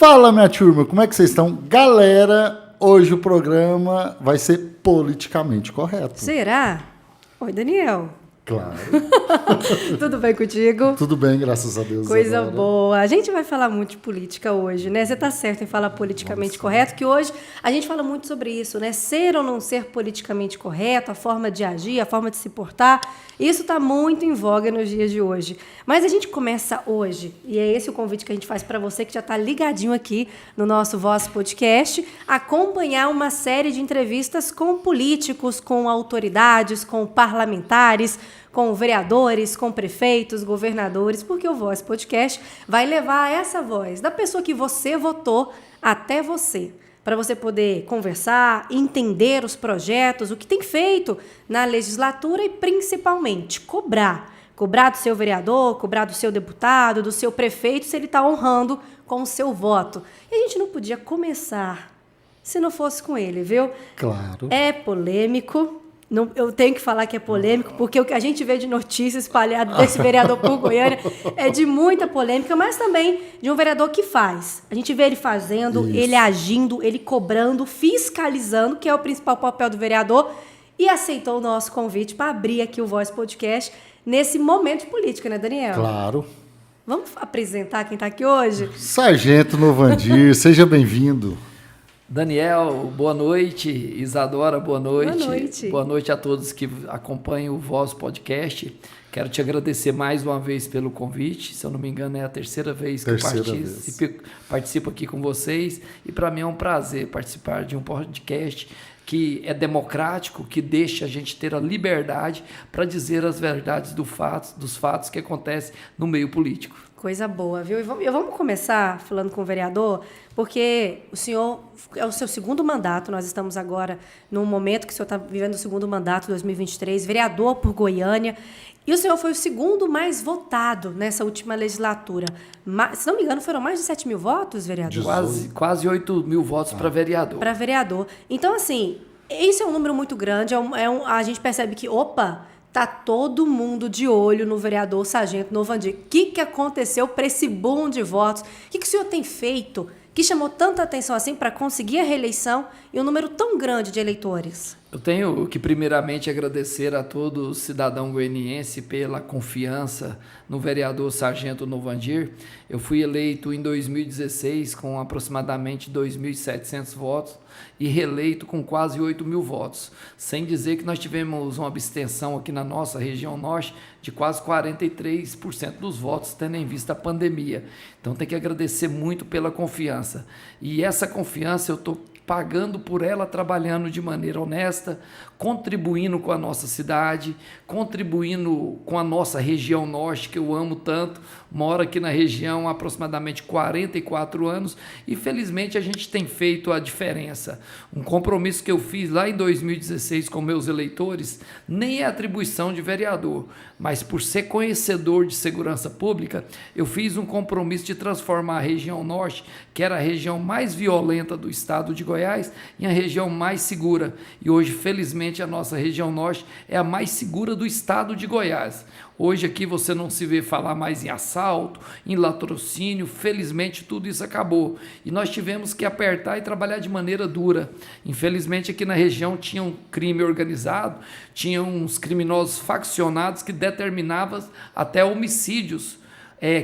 Fala, minha turma, como é que vocês estão? Galera, hoje o programa vai ser politicamente correto. Será? Oi, Daniel. Claro. Tudo bem contigo? Tudo bem, graças a Deus. Coisa agora. boa. A gente vai falar muito de política hoje, né? Você tá certo em falar politicamente correto, que hoje a gente fala muito sobre isso, né? Ser ou não ser politicamente correto, a forma de agir, a forma de se portar, isso tá muito em voga nos dias de hoje. Mas a gente começa hoje, e é esse o convite que a gente faz para você que já tá ligadinho aqui no nosso Voz Podcast, acompanhar uma série de entrevistas com políticos, com autoridades, com parlamentares, com vereadores, com prefeitos, governadores, porque o Voz Podcast vai levar essa voz da pessoa que você votou até você, para você poder conversar, entender os projetos, o que tem feito na legislatura e, principalmente, cobrar do seu vereador, cobrar do seu deputado, do seu prefeito, se ele está honrando com o seu voto. E a gente não podia começar se não fosse com ele, viu? Claro. É polêmico. Não, eu tenho que falar que é polêmico, porque o que a gente vê de notícia espalhada desse vereador por Goiânia é de muita polêmica, mas também de um vereador que faz. A gente vê ele fazendo, Isso. ele agindo, ele cobrando, fiscalizando, que é o principal papel do vereador, e aceitou o nosso convite para abrir aqui o Voz Podcast nesse momento de política, né, Daniel? Claro. Vamos apresentar quem está aqui hoje? Sargento Novandir, seja bem-vindo. Daniel, boa noite. Isadora, boa noite. Boa noite. Boa noite a todos que acompanham o Voz Podcast. Quero te agradecer mais uma vez pelo convite. Se eu não me engano, é a terceira vez que eu participo aqui com vocês. E para mim é um prazer participar de um podcast que é democrático, que deixa a gente ter a liberdade para dizer as verdades dos fatos que acontecem no meio político. Coisa boa, viu? E vamos começar falando com o vereador, porque o senhor é o seu segundo mandato, nós estamos agora num momento que o senhor está vivendo o segundo mandato, 2023, vereador por Goiânia, e o senhor foi o segundo mais votado nessa última legislatura. Se não me engano, foram mais de 7 mil votos, vereador? Quase 8 mil votos para vereador. Para vereador. Então, assim, esse é um número muito grande, a gente percebe que, tá todo mundo de olho no vereador Sargento Novandir. O que aconteceu para esse boom de votos? O que o senhor tem feito que chamou tanta atenção assim para conseguir a reeleição e um número tão grande de eleitores? Eu tenho que primeiramente agradecer a todo cidadão goianiense pela confiança no vereador Sargento Novandir. Eu fui eleito em 2016 com aproximadamente 2.700 votos e reeleito com quase 8 mil votos, sem dizer que nós tivemos uma abstenção aqui na nossa região norte de quase 43% dos votos, tendo em vista a pandemia. Então tem que agradecer muito pela confiança. E essa confiança eu estou pagando por ela, trabalhando de maneira honesta, contribuindo com a nossa cidade, contribuindo com a nossa região norte, que eu amo tanto. Moro aqui na região há aproximadamente 44 anos e felizmente a gente tem feito a diferença. Um compromisso que eu fiz lá em 2016 com meus eleitores, nem é atribuição de vereador, mas por ser conhecedor de segurança pública, eu fiz um compromisso de transformar a região norte, que era a região mais violenta do estado de Goiás, em a região mais segura. E hoje, felizmente, a nossa região norte é a mais segura do estado de Goiás. Hoje aqui você não se vê falar mais em assalto, em latrocínio, felizmente tudo isso acabou. E nós tivemos que apertar e trabalhar de maneira dura. Infelizmente aqui na região tinha um crime organizado, tinha uns criminosos faccionados que determinavam até homicídios.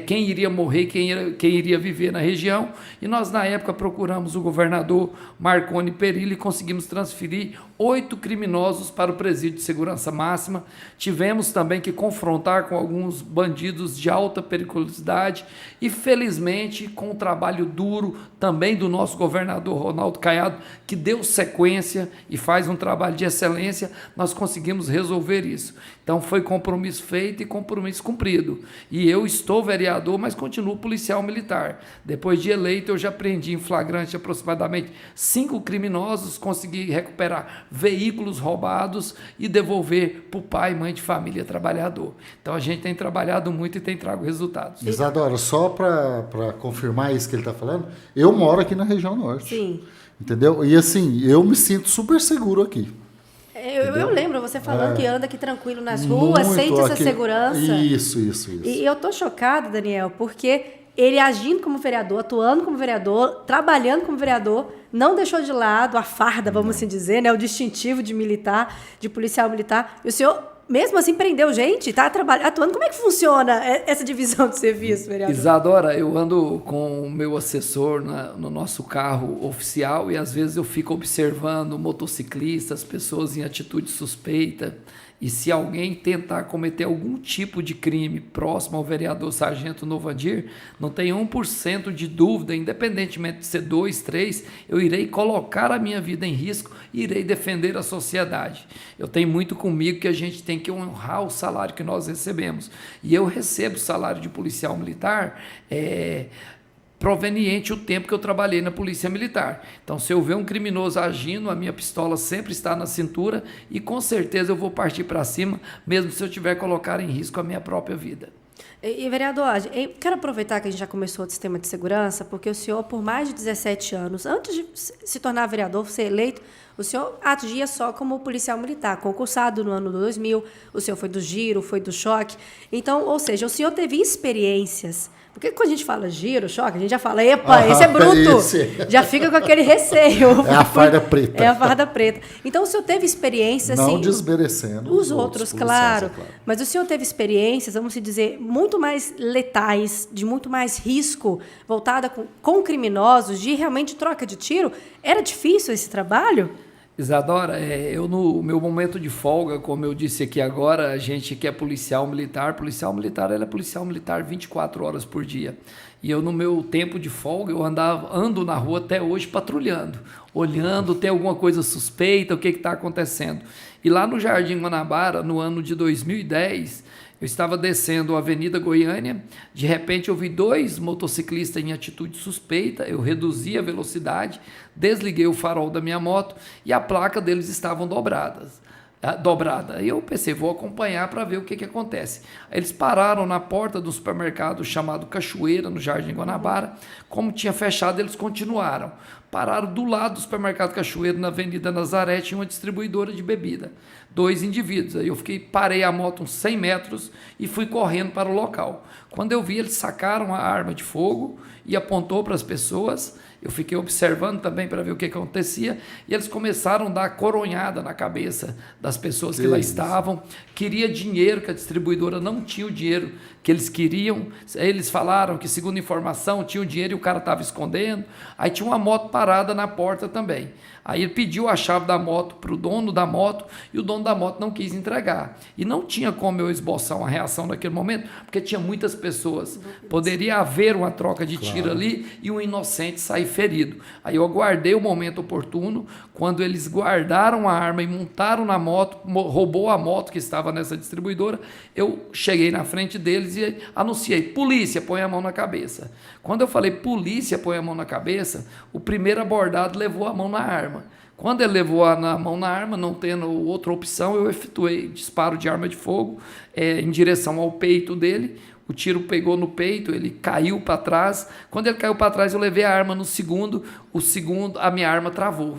Quem iria morrer, quem iria viver na região, e nós na época procuramos o governador Marconi Perillo e conseguimos transferir 8 criminosos para o presídio de segurança máxima. Tivemos também que confrontar com alguns bandidos de alta periculosidade e felizmente com o trabalho duro também do nosso governador Ronaldo Caiado, que deu sequência e faz um trabalho de excelência, nós conseguimos resolver isso. Então foi compromisso feito e compromisso cumprido. E eu estou vereador, mas continuo policial militar. Depois de eleito, eu já prendi em flagrante aproximadamente 5 criminosos, consegui recuperar veículos roubados e devolver para o pai e mãe de família trabalhador. Então a gente tem trabalhado muito e tem trago resultados. Isadora, só para confirmar isso que ele está falando, eu moro aqui na região norte. Sim. Entendeu? E assim, eu me sinto super seguro aqui. Eu lembro você falando que anda aqui tranquilo nas ruas, sente essa segurança. Isso. E eu tô chocada, Daniel, porque ele agindo como vereador, atuando como vereador, trabalhando como vereador, não deixou de lado a farda, vamos assim dizer, né, o distintivo de militar, de policial militar. E o senhor, mesmo assim, prendeu gente, está atuando. Como é que funciona essa divisão de serviço, vereador? Isadora, eu ando com o meu assessor no nosso carro oficial e às vezes eu fico observando motociclistas, pessoas em atitude suspeita. E se alguém tentar cometer algum tipo de crime próximo ao vereador Sargento Novandir, não tem 1% de dúvida, independentemente de ser 2, 3, eu irei colocar a minha vida em risco e irei defender a sociedade. Eu tenho muito comigo que a gente tem que honrar o salário que nós recebemos. E eu recebo salário de policial militar, proveniente o tempo que eu trabalhei na Polícia Militar. Então, se eu ver um criminoso agindo, a minha pistola sempre está na cintura e com certeza eu vou partir para cima, mesmo se eu tiver que colocar em risco a minha própria vida. E vereador, eu quero aproveitar que a gente já começou o sistema de segurança, porque o senhor, por mais de 17 anos, antes de se tornar vereador, ser eleito, o senhor agia só como policial militar, concursado no ano 2000, o senhor foi do Giro, foi do Choque. Então, ou seja, o senhor teve experiências. Porque quando a gente fala Giro, Choque, a gente já fala, epa, esse é bruto. Já fica com aquele receio. É a farda preta. É a farda preta. Então, o senhor teve experiências... Não assim, desmerecendo os outros, claro. Mas o senhor teve experiências, vamos dizer, muito mais letais, de muito mais risco, voltada com criminosos, de realmente troca de tiro. Era difícil esse trabalho? Isadora, eu no meu momento de folga, como eu disse aqui agora, a gente que é policial militar, ele é policial militar 24 horas por dia. E eu no meu tempo de folga, eu ando na rua até hoje patrulhando, olhando, tem alguma coisa suspeita, o que está acontecendo. E lá no Jardim Guanabara, no ano de 2010, eu estava descendo a Avenida Goiânia, de repente eu vi 2 motociclistas em atitude suspeita, eu reduzi a velocidade, desliguei o farol da minha moto e a placa deles estavam dobrada. Aí eu pensei, vou acompanhar para ver o que acontece. Aí eles pararam na porta do supermercado chamado Cachoeira, no Jardim Guanabara. Como tinha fechado, eles continuaram. Pararam do lado do supermercado Cachoeira, na Avenida Nazaré, tinha uma distribuidora de bebida. 2 indivíduos. Aí eu parei a moto uns 100 metros e fui correndo para o local. Quando eu vi, eles sacaram a arma de fogo e apontou para as pessoas. Eu fiquei observando também para ver o que acontecia e eles começaram a dar coronhada na cabeça das pessoas que lá estavam. Queria dinheiro, que a distribuidora não tinha o dinheiro que eles queriam. Eles falaram que, segundo informação, tinha o dinheiro e o cara estava escondendo. Aí tinha uma moto parada na porta também. Aí ele pediu a chave da moto para o dono da moto e o dono da moto não quis entregar. E não tinha como eu esboçar uma reação naquele momento, porque tinha muitas pessoas. Poderia haver uma troca de tiro ali e um inocente sair ferido. Aí eu aguardei o momento oportuno, quando eles guardaram a arma e montaram na moto, roubou a moto que estava nessa distribuidora, eu cheguei na frente deles e anunciei, polícia, põe a mão na cabeça. Quando eu falei, polícia, põe a mão na cabeça, o primeiro abordado levou a mão na arma. Quando ele levou a mão na arma, não tendo outra opção, eu efetuei disparo de arma de fogo em direção ao peito dele. O tiro pegou no peito, ele caiu para trás. Quando ele caiu para trás, eu levei a arma no segundo. O segundo, a minha arma travou.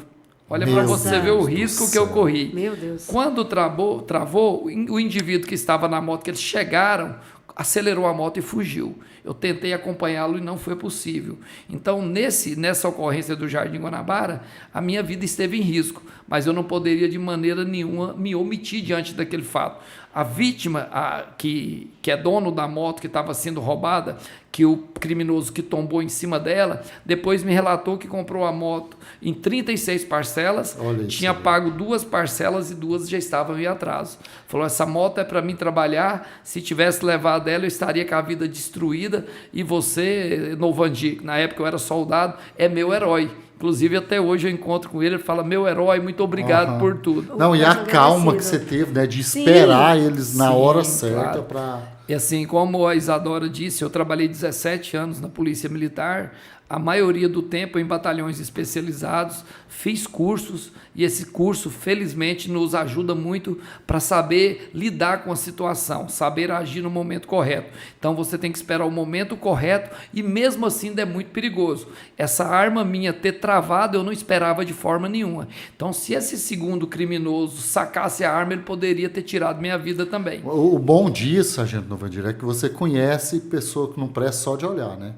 Olha para você ver o risco que eu corri. Meu Deus. Quando travou, o indivíduo que estava na moto, que eles chegaram, acelerou a moto e fugiu. Eu tentei acompanhá-lo e não foi possível. Então, nessa ocorrência do Jardim Guanabara, a minha vida esteve em risco, mas eu não poderia de maneira nenhuma me omitir diante daquele fato. A vítima, que é dono da moto que estava sendo roubada, que o criminoso que tombou em cima dela, depois me relatou que comprou a moto em 36 parcelas, tinha pago 2 parcelas e 2 já estavam em atraso. Falou, essa moto é para mim trabalhar, se tivesse levado ela eu estaria com a vida destruída e você, Novandir, na época eu era soldado, é meu herói. Inclusive, até hoje eu encontro com ele, ele fala, meu herói, muito obrigado por tudo. Não, e a calma que você teve, né, de esperar eles na hora certa para... E assim, como a Isadora disse, eu trabalhei 17 anos na Polícia Militar, a maioria do tempo em batalhões especializados, fiz cursos e esse curso, felizmente, nos ajuda muito para saber lidar com a situação, saber agir no momento correto. Então, você tem que esperar o momento correto e, mesmo assim, é muito perigoso. Essa arma minha ter travado, eu não esperava de forma nenhuma. Então, se esse segundo criminoso sacasse a arma, ele poderia ter tirado minha vida também. O bom disso, Sargento Novandir, é que você conhece pessoa que não presta só de olhar, né?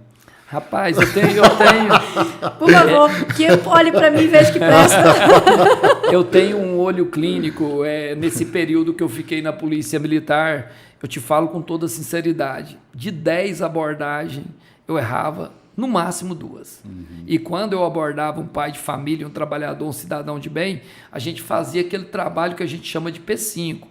Rapaz, eu tenho. Por favor, que olhe para mim e veja que presta. Eu tenho um olho clínico. Nesse período que eu fiquei na Polícia Militar, eu te falo com toda sinceridade, de 10 abordagens, eu errava no máximo 2. E quando eu abordava um pai de família, um trabalhador, um cidadão de bem, a gente fazia aquele trabalho que a gente chama de P5.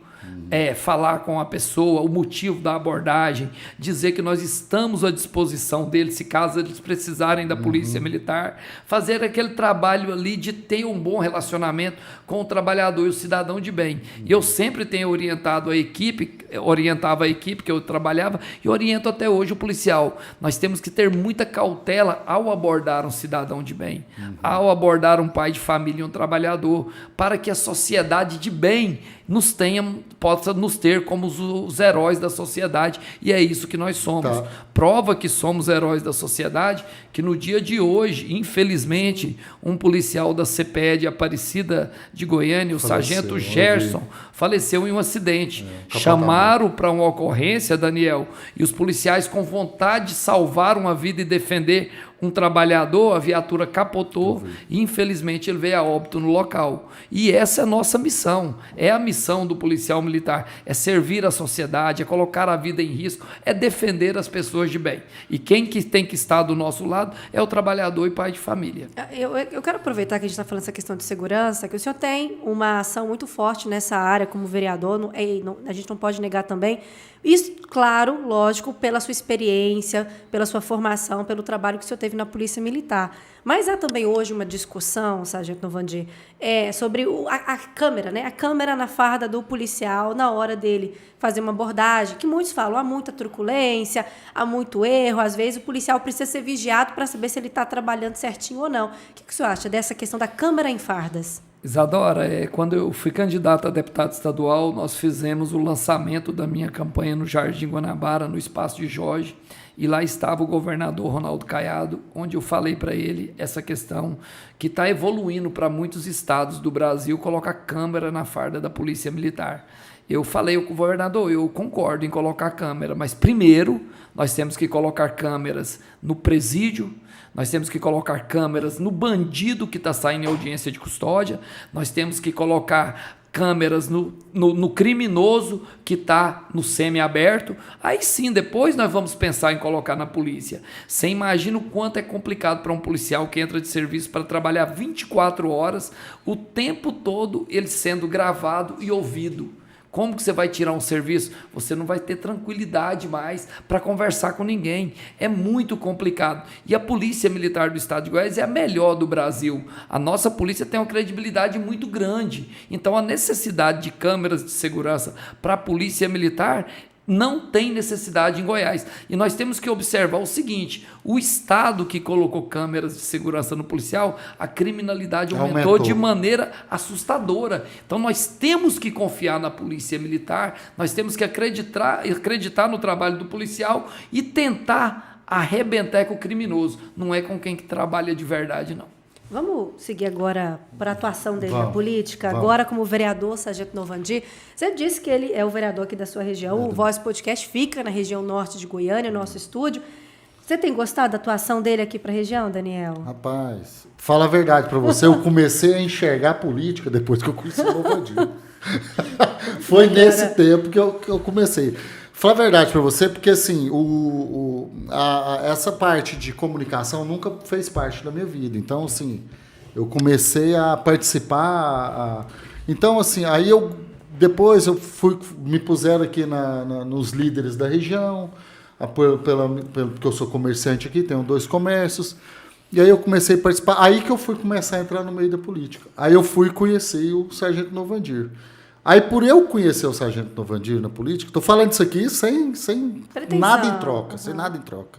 Falar com a pessoa, o motivo da abordagem, dizer que nós estamos à disposição deles, se caso eles precisarem da Polícia Militar, fazer aquele trabalho ali de ter um bom relacionamento com o trabalhador e o cidadão de bem. E eu sempre tenho orientava a equipe que eu trabalhava e oriento até hoje o policial. Nós temos que ter muita cautela ao abordar um cidadão de bem, ao abordar um pai de família e um trabalhador, para que a sociedade de bem possa nos ter como os heróis da sociedade, e é isso que nós somos. Tá. Prova que somos heróis da sociedade, que no dia de hoje, infelizmente, um policial da CPE de Aparecida de Goiânia, o sargento Gerson, faleceu em um acidente. Chamaram para uma ocorrência, Daniel, e os policiais, com vontade de salvar uma vida e defender um trabalhador, a viatura capotou e infelizmente ele veio a óbito no local. E essa é a nossa missão, é a missão do policial militar, é servir a sociedade, é colocar a vida em risco, é defender as pessoas de bem. E quem que tem que estar do nosso lado é o trabalhador e pai de família. Eu quero aproveitar que a gente está falando essa questão de segurança, que o senhor tem uma ação muito forte nessa área como vereador, a gente não pode negar também. Isso, claro, lógico, pela sua experiência, pela sua formação, pelo trabalho que o senhor teve na Polícia Militar. Mas há também hoje uma discussão, sargento Novandir, sobre a câmera, né? A câmera na farda do policial na hora dele fazer uma abordagem, que muitos falam, há muita truculência, há muito erro, às vezes o policial precisa ser vigiado para saber se ele está trabalhando certinho ou não. O que o senhor acha dessa questão da câmera em fardas? Isadora, quando eu fui candidato a deputado estadual, nós fizemos o lançamento da minha campanha no Jardim Guanabara, no Espaço de Jorge, e lá estava o governador Ronaldo Caiado, onde eu falei para ele essa questão que está evoluindo para muitos estados do Brasil, colocar câmera na farda da Polícia Militar. Eu falei com o governador, eu concordo em colocar câmera, mas primeiro nós temos que colocar câmeras no presídio, nós temos que colocar câmeras no bandido que está saindo em audiência de custódia, nós temos que colocar câmeras no criminoso que está no semiaberto. Aí sim, depois nós vamos pensar em colocar na polícia. Você imagina o quanto é complicado para um policial que entra de serviço para trabalhar 24 horas, o tempo todo ele sendo gravado e ouvido. Como que você vai tirar um serviço? Você não vai ter tranquilidade mais para conversar com ninguém. É muito complicado. E a Polícia Militar do Estado de Goiás é a melhor do Brasil. A nossa polícia tem uma credibilidade muito grande. Então, a necessidade de câmeras de segurança para a Polícia Militar não tem necessidade em Goiás. E nós temos que observar o seguinte, o Estado que colocou câmeras de segurança no policial, a criminalidade aumentou de maneira assustadora. Então nós temos que confiar na Polícia Militar, nós temos que acreditar no trabalho do policial e tentar arrebentar com o criminoso. Não é com quem que trabalha de verdade, não. Vamos seguir agora para a atuação dele na política, agora como vereador, sargento Novandir. Você disse que ele é o vereador aqui da sua região, o Voz Podcast fica na região norte de Goiânia, nosso estúdio. Você tem gostado da atuação dele aqui para a região, Daniel? Rapaz, fala a verdade para você, eu comecei a enxergar a política depois que eu conheci o Novandir. Foi nesse tempo que eu comecei. Fala a verdade para você, porque assim, essa parte de comunicação nunca fez parte da minha vida. Então, assim, eu comecei a participar. Então, assim, aí depois me puseram aqui nos líderes da região, porque eu sou comerciante aqui, tenho 2 comércios. E aí eu comecei a participar. Aí que eu fui começar a entrar no meio da política. Aí eu fui conhecer o sargento Novandir. Aí, por eu conhecer o sargento Novandir na política, estou falando isso aqui sem nada em troca, sem nada em troca.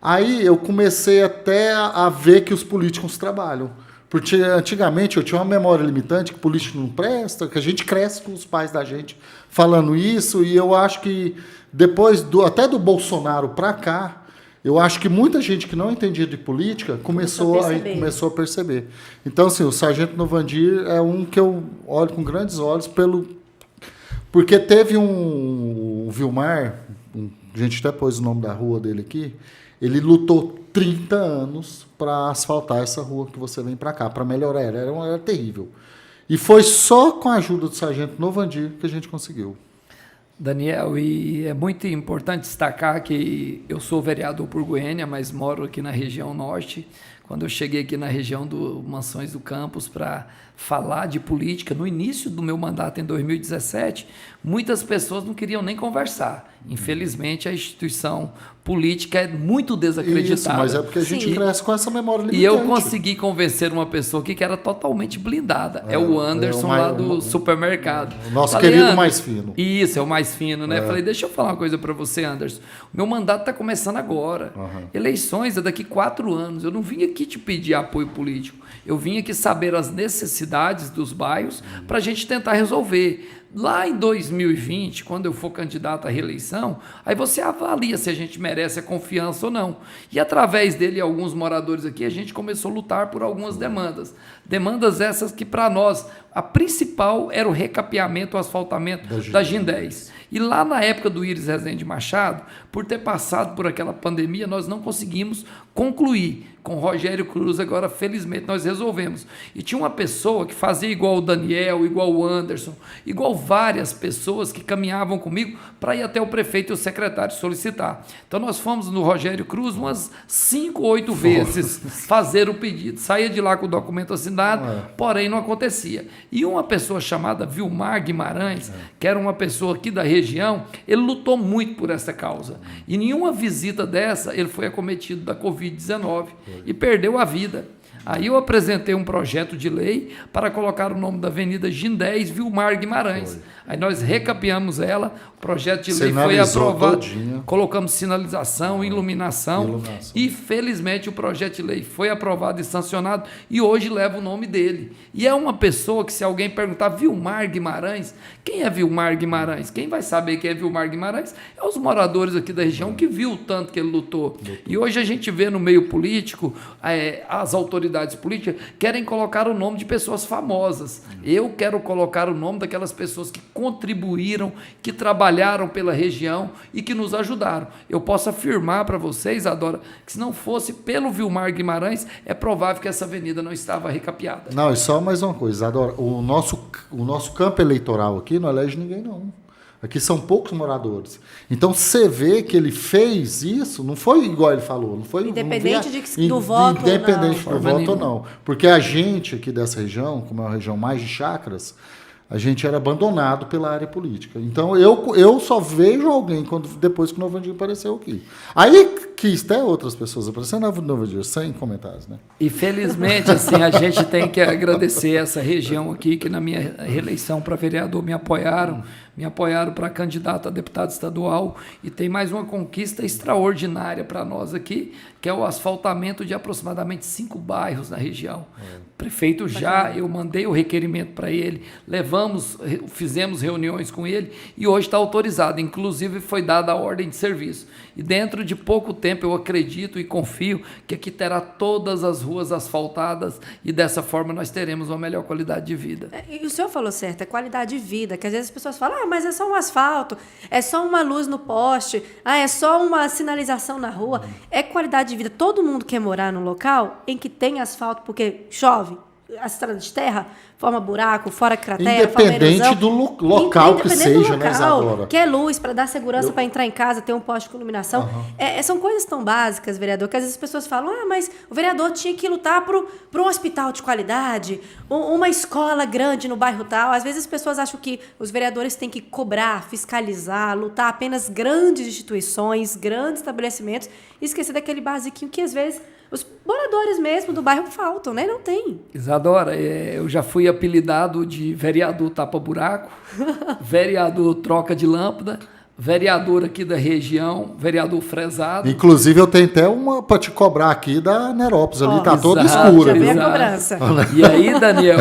Aí eu comecei até a ver que os políticos trabalham. Porque antigamente eu tinha uma memória limitante, que político não presta, que a gente cresce com os pais da gente falando isso, e eu acho que depois, até do Bolsonaro para cá, eu acho que muita gente que não entendia de política começou a perceber. Então, assim, o sargento Novandir é um que eu olho com grandes olhos porque teve o Vilmar, a gente até pôs o nome da rua dele aqui, ele lutou 30 anos para asfaltar essa rua que você vem para cá, para melhorar ela. Era terrível. E foi só com a ajuda do sargento Novandir que a gente conseguiu. Daniel, e é muito importante destacar que eu sou vereador por Goiânia, mas moro aqui na região norte. Quando eu cheguei aqui na região do Mansões do Campos para falar de política, no início do meu mandato em 2017, muitas pessoas não queriam nem conversar. Infelizmente, a instituição política é muito desacreditada. Isso, mas é porque a gente cresce com essa memória limitante. E eu consegui convencer uma pessoa aqui que era totalmente blindada. É o Anderson lá do supermercado. O nosso falei, querido mais fino. Isso, é o mais fino, né? Falei, deixa eu falar uma coisa para você, Anderson. O meu mandato está começando agora. Eleições é daqui 4 anos. Eu não vim aqui te pedir apoio político. Eu vim aqui saber as necessidades dos bairros para a gente tentar resolver. Lá em 2020, quando eu for candidato à reeleição, aí você avalia se a gente merece a confiança ou não. E através dele e alguns moradores aqui, a gente começou a lutar por algumas demandas. Demandas essas que, para nós, a principal era o recapeamento, o asfaltamento da GIN-10. E lá na época do Íris Rezende Machado, por ter passado por aquela pandemia, nós não conseguimos concluir. Com o Rogério Cruz, agora, felizmente, nós resolvemos. E tinha uma pessoa que fazia igual o Daniel, igual o Anderson, igual várias pessoas que caminhavam comigo para ir até o prefeito e o secretário solicitar. Então, nós fomos no Rogério Cruz umas 5 ou 8 vezes fazer o pedido. Saía de lá com o documento assinado, porém não acontecia. E uma pessoa chamada Vilmar Guimarães, que era uma pessoa aqui da região, ele lutou muito por essa causa. E nenhuma visita dessa, ele foi acometido da Covid-19 e perdeu a vida. Aí eu apresentei um projeto de lei para colocar o nome da Avenida GIN-10 Vilmar Guimarães. Aí nós recapeamos ela, o projeto de lei foi aprovado, colocamos sinalização, iluminação, e felizmente o projeto de lei foi aprovado e sancionado e hoje leva o nome dele. E é uma pessoa que, se alguém perguntar Vilmar Guimarães, quem é Vilmar Guimarães? Quem vai saber quem é Vilmar Guimarães? É os moradores aqui da região que viu o tanto que ele lutou. E hoje a gente vê no meio político, as autoridades políticas querem colocar o nome de pessoas famosas. Eu quero colocar o nome daquelas pessoas que contribuíram, que trabalharam pela região e que nos ajudaram. Eu posso afirmar para vocês, Adora, que se não fosse pelo Vilmar Guimarães, é provável que essa avenida não estava recapeada. Não, e só mais uma coisa, Adora, o nosso campo eleitoral aqui não elege ninguém, não. Aqui são poucos moradores. Então, você vê que ele fez isso, não foi igual ele falou. Não foi, independente do voto independente do voto ou não. Porque a gente aqui dessa região, como é uma região mais de chácaras, a gente era abandonado pela área política. Então, eu só vejo alguém depois que o Novandir apareceu aqui. Aí quis até outras pessoas aparecendo, Novandir, sem comentários, né? E felizmente, assim, a gente tem que agradecer essa região aqui, que na minha reeleição para vereador me apoiaram para candidato a deputado estadual, e tem mais uma conquista extraordinária para nós aqui, que é o asfaltamento de aproximadamente 5 bairros na região. Prefeito eu mandei o requerimento para ele, fizemos reuniões com ele e hoje está autorizado, inclusive foi dada a ordem de serviço. E dentro de pouco tempo eu acredito e confio que aqui terá todas as ruas asfaltadas e dessa forma nós teremos uma melhor qualidade de vida. E o senhor falou certo, é qualidade de vida, que às vezes as pessoas falam, mas é só um asfalto, é só uma luz no poste, é só uma sinalização na rua. É qualidade de vida. Todo mundo quer morar num local em que tem asfalto, porque chove, a estrada de terra forma buraco, fora cratera, independente do local que seja, né, Isadora? Quer luz para dar segurança para entrar em casa, ter um poste com iluminação. São coisas tão básicas, vereador, que às vezes as pessoas falam, mas o vereador tinha que lutar por um hospital de qualidade, uma escola grande no bairro tal. Às vezes as pessoas acham que os vereadores têm que cobrar, fiscalizar, lutar apenas grandes instituições, grandes estabelecimentos, e esquecer daquele basiquinho que às vezes os moradores mesmo do bairro faltam, né? Não tem. Isadora, eu já fui apelidado de vereador tapa-buraco, vereador troca de lâmpada, vereador aqui da região, vereador fresado. Inclusive, eu tenho até uma para te cobrar aqui da Nerópolis, ali tá toda escura. Já vem a cobrança. E aí, Daniel,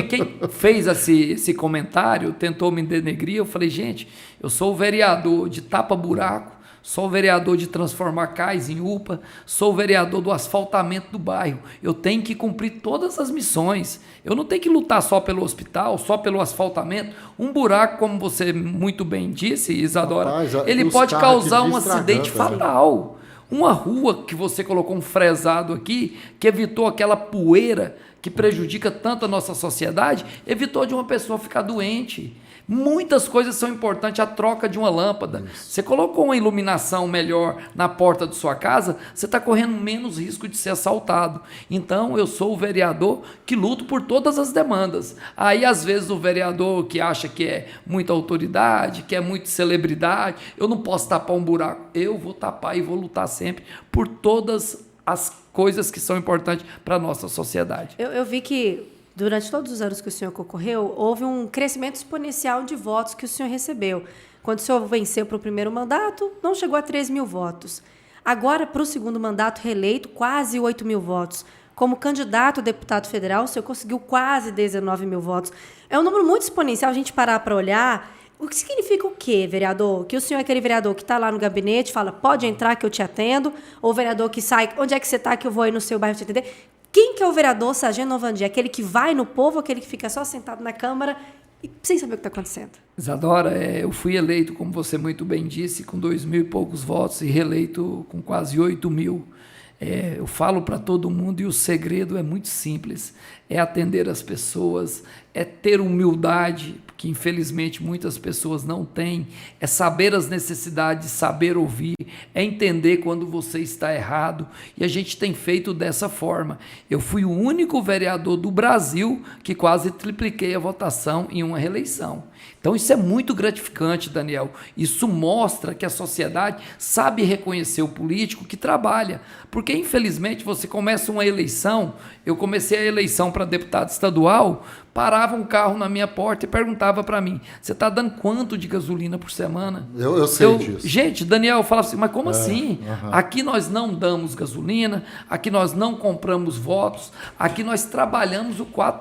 quem fez esse comentário tentou me denegrir, eu falei, gente, eu sou o vereador de tapa-buraco, sou o vereador de transformar cais em UPA, sou o vereador do asfaltamento do bairro. Eu tenho que cumprir todas as missões. Eu não tenho que lutar só pelo hospital, só pelo asfaltamento. Um buraco, como você muito bem disse, Isadora, ele pode causar um acidente fatal. Uma rua que você colocou um fresado aqui, que evitou aquela poeira que prejudica tanto a nossa sociedade, evitou de uma pessoa ficar doente. Muitas coisas são importantes, a troca de uma lâmpada. Você colocou uma iluminação melhor na porta de sua casa, você está correndo menos risco de ser assaltado. Então, eu sou o vereador que luto por todas as demandas. Aí, às vezes, o vereador que acha que é muita autoridade, que é muita celebridade, eu não posso tapar um buraco. Eu vou tapar e vou lutar sempre por todas as coisas que são importantes para a nossa sociedade. Eu vi que durante todos os anos que o senhor concorreu, houve um crescimento exponencial de votos que o senhor recebeu. Quando o senhor venceu para o primeiro mandato, não chegou a 3 mil votos. Agora, para o segundo mandato reeleito, quase 8 mil votos. Como candidato a deputado federal, o senhor conseguiu quase 19 mil votos. É um número muito exponencial, a gente parar para olhar. O que significa o quê, vereador? Que o senhor é aquele vereador que está lá no gabinete, fala, pode entrar que eu te atendo, ou o vereador que sai, onde é que você está que eu vou aí no seu bairro te atender? Quem que é o vereador Sargento Novandi? Aquele que vai no povo ou aquele que fica só sentado na Câmara e sem saber o que está acontecendo? Isadora, eu fui eleito, como você muito bem disse, com 2 mil e poucos votos e reeleito com quase 8 mil. Eu falo para todo mundo e o segredo é muito simples, é atender as pessoas, é ter humildade, que infelizmente muitas pessoas não têm, é saber as necessidades, saber ouvir, é entender quando você está errado, e a gente tem feito dessa forma. Eu fui o único vereador do Brasil que quase tripliquei a votação em uma reeleição. Então isso é muito gratificante, Daniel. Isso mostra que a sociedade sabe reconhecer o político que trabalha, porque infelizmente você começa uma eleição, eu comecei a eleição para deputado estadual, parava um carro na minha porta e perguntava para mim, você está dando quanto de gasolina por semana? Eu sei disso. Gente, Daniel falava assim, mas como assim? Aqui nós não damos gasolina, aqui nós não compramos votos, aqui nós trabalhamos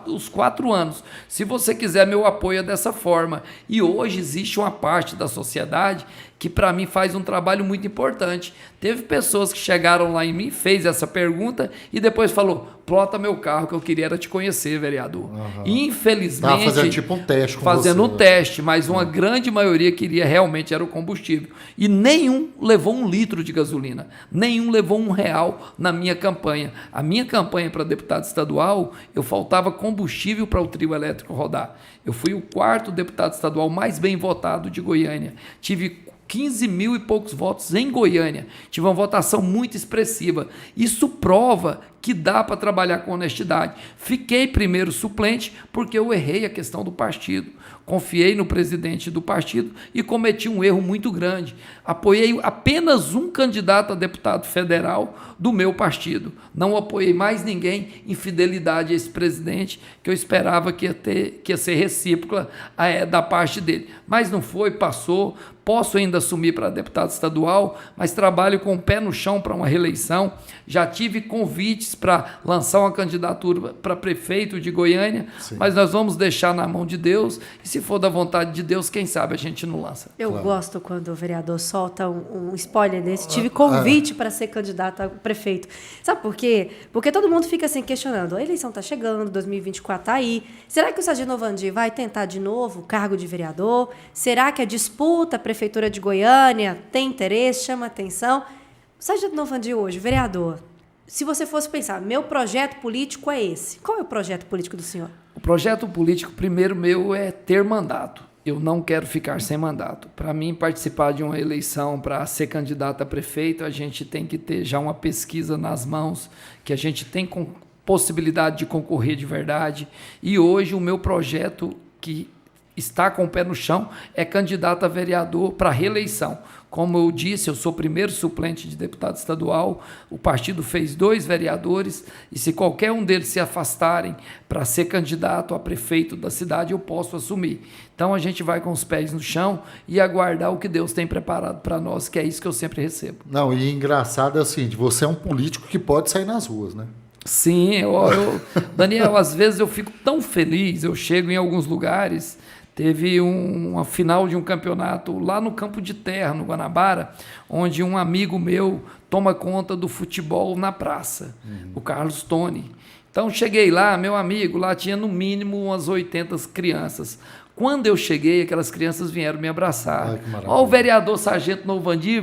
os 4 anos. Se você quiser meu apoio é dessa forma. E hoje existe uma parte da sociedade que para mim faz um trabalho muito importante. Teve pessoas que chegaram lá em mim, fez essa pergunta e depois falou, plota meu carro que eu queria era te conhecer, vereador. Infelizmente... Estava fazendo tipo um teste com fazendo você. Um teste, mas uma grande maioria queria realmente era o combustível. E nenhum levou 1 litro de gasolina, nenhum levou R$1 na minha campanha. A minha campanha para deputado estadual, eu faltava combustível para o trio elétrico rodar. Eu fui o 4º deputado estadual mais bem votado de Goiânia. Tive 15 mil e poucos votos em Goiânia. Tive uma votação muito expressiva. Isso prova que dá para trabalhar com honestidade. Fiquei primeiro suplente porque eu errei a questão do partido. Confiei no presidente do partido e cometi um erro muito grande. Apoiei apenas um candidato a deputado federal do meu partido. Não apoiei mais ninguém em fidelidade a esse presidente, que eu esperava que ia ser recíproca da parte dele. Mas não foi, passou. Posso ainda assumir para deputado estadual, mas trabalho com o pé no chão para uma reeleição. Já tive convites para lançar uma candidatura para prefeito de Goiânia, sim, mas nós vamos deixar na mão de Deus, e se for da vontade de Deus, quem sabe a gente não lança. Eu gosto quando o vereador solta um spoiler desse. Tive convite para ser candidato a prefeito. Sabe por quê? Porque todo mundo fica assim questionando, a eleição está chegando, 2024 está aí, será que o Sargento Novandi vai tentar de novo o cargo de vereador? Será que a disputa Prefeitura de Goiânia tem interesse, chama atenção? O Sargento Novandi hoje, vereador, se você fosse pensar, meu projeto político é esse. Qual é o projeto político do senhor? O projeto político, primeiro meu, é ter mandato. Eu não quero ficar sem mandato. Para mim, participar de uma eleição para ser candidato a prefeito, a gente tem que ter já uma pesquisa nas mãos, que a gente tem possibilidade de concorrer de verdade. E hoje o meu projeto, que está com o pé no chão, é candidato a vereador para reeleição. Como eu disse, eu sou primeiro suplente de deputado estadual, o partido fez 2 vereadores, e se qualquer um deles se afastarem para ser candidato a prefeito da cidade, eu posso assumir. Então a gente vai com os pés no chão e aguardar o que Deus tem preparado para nós, que é isso que eu sempre recebo. Não, e engraçado é assim, você é um político que pode sair nas ruas, né? Sim, Daniel, às vezes eu fico tão feliz, eu chego em alguns lugares. Teve uma final de um campeonato lá no Campo de Terra, no Guanabara, onde um amigo meu toma conta do futebol na praça, o Carlos Tony. Então cheguei lá, meu amigo, lá tinha no mínimo umas 80 crianças. Quando eu cheguei, aquelas crianças vieram me abraçar. Ai, que maravilha. Ó, o vereador Sargento Novandir,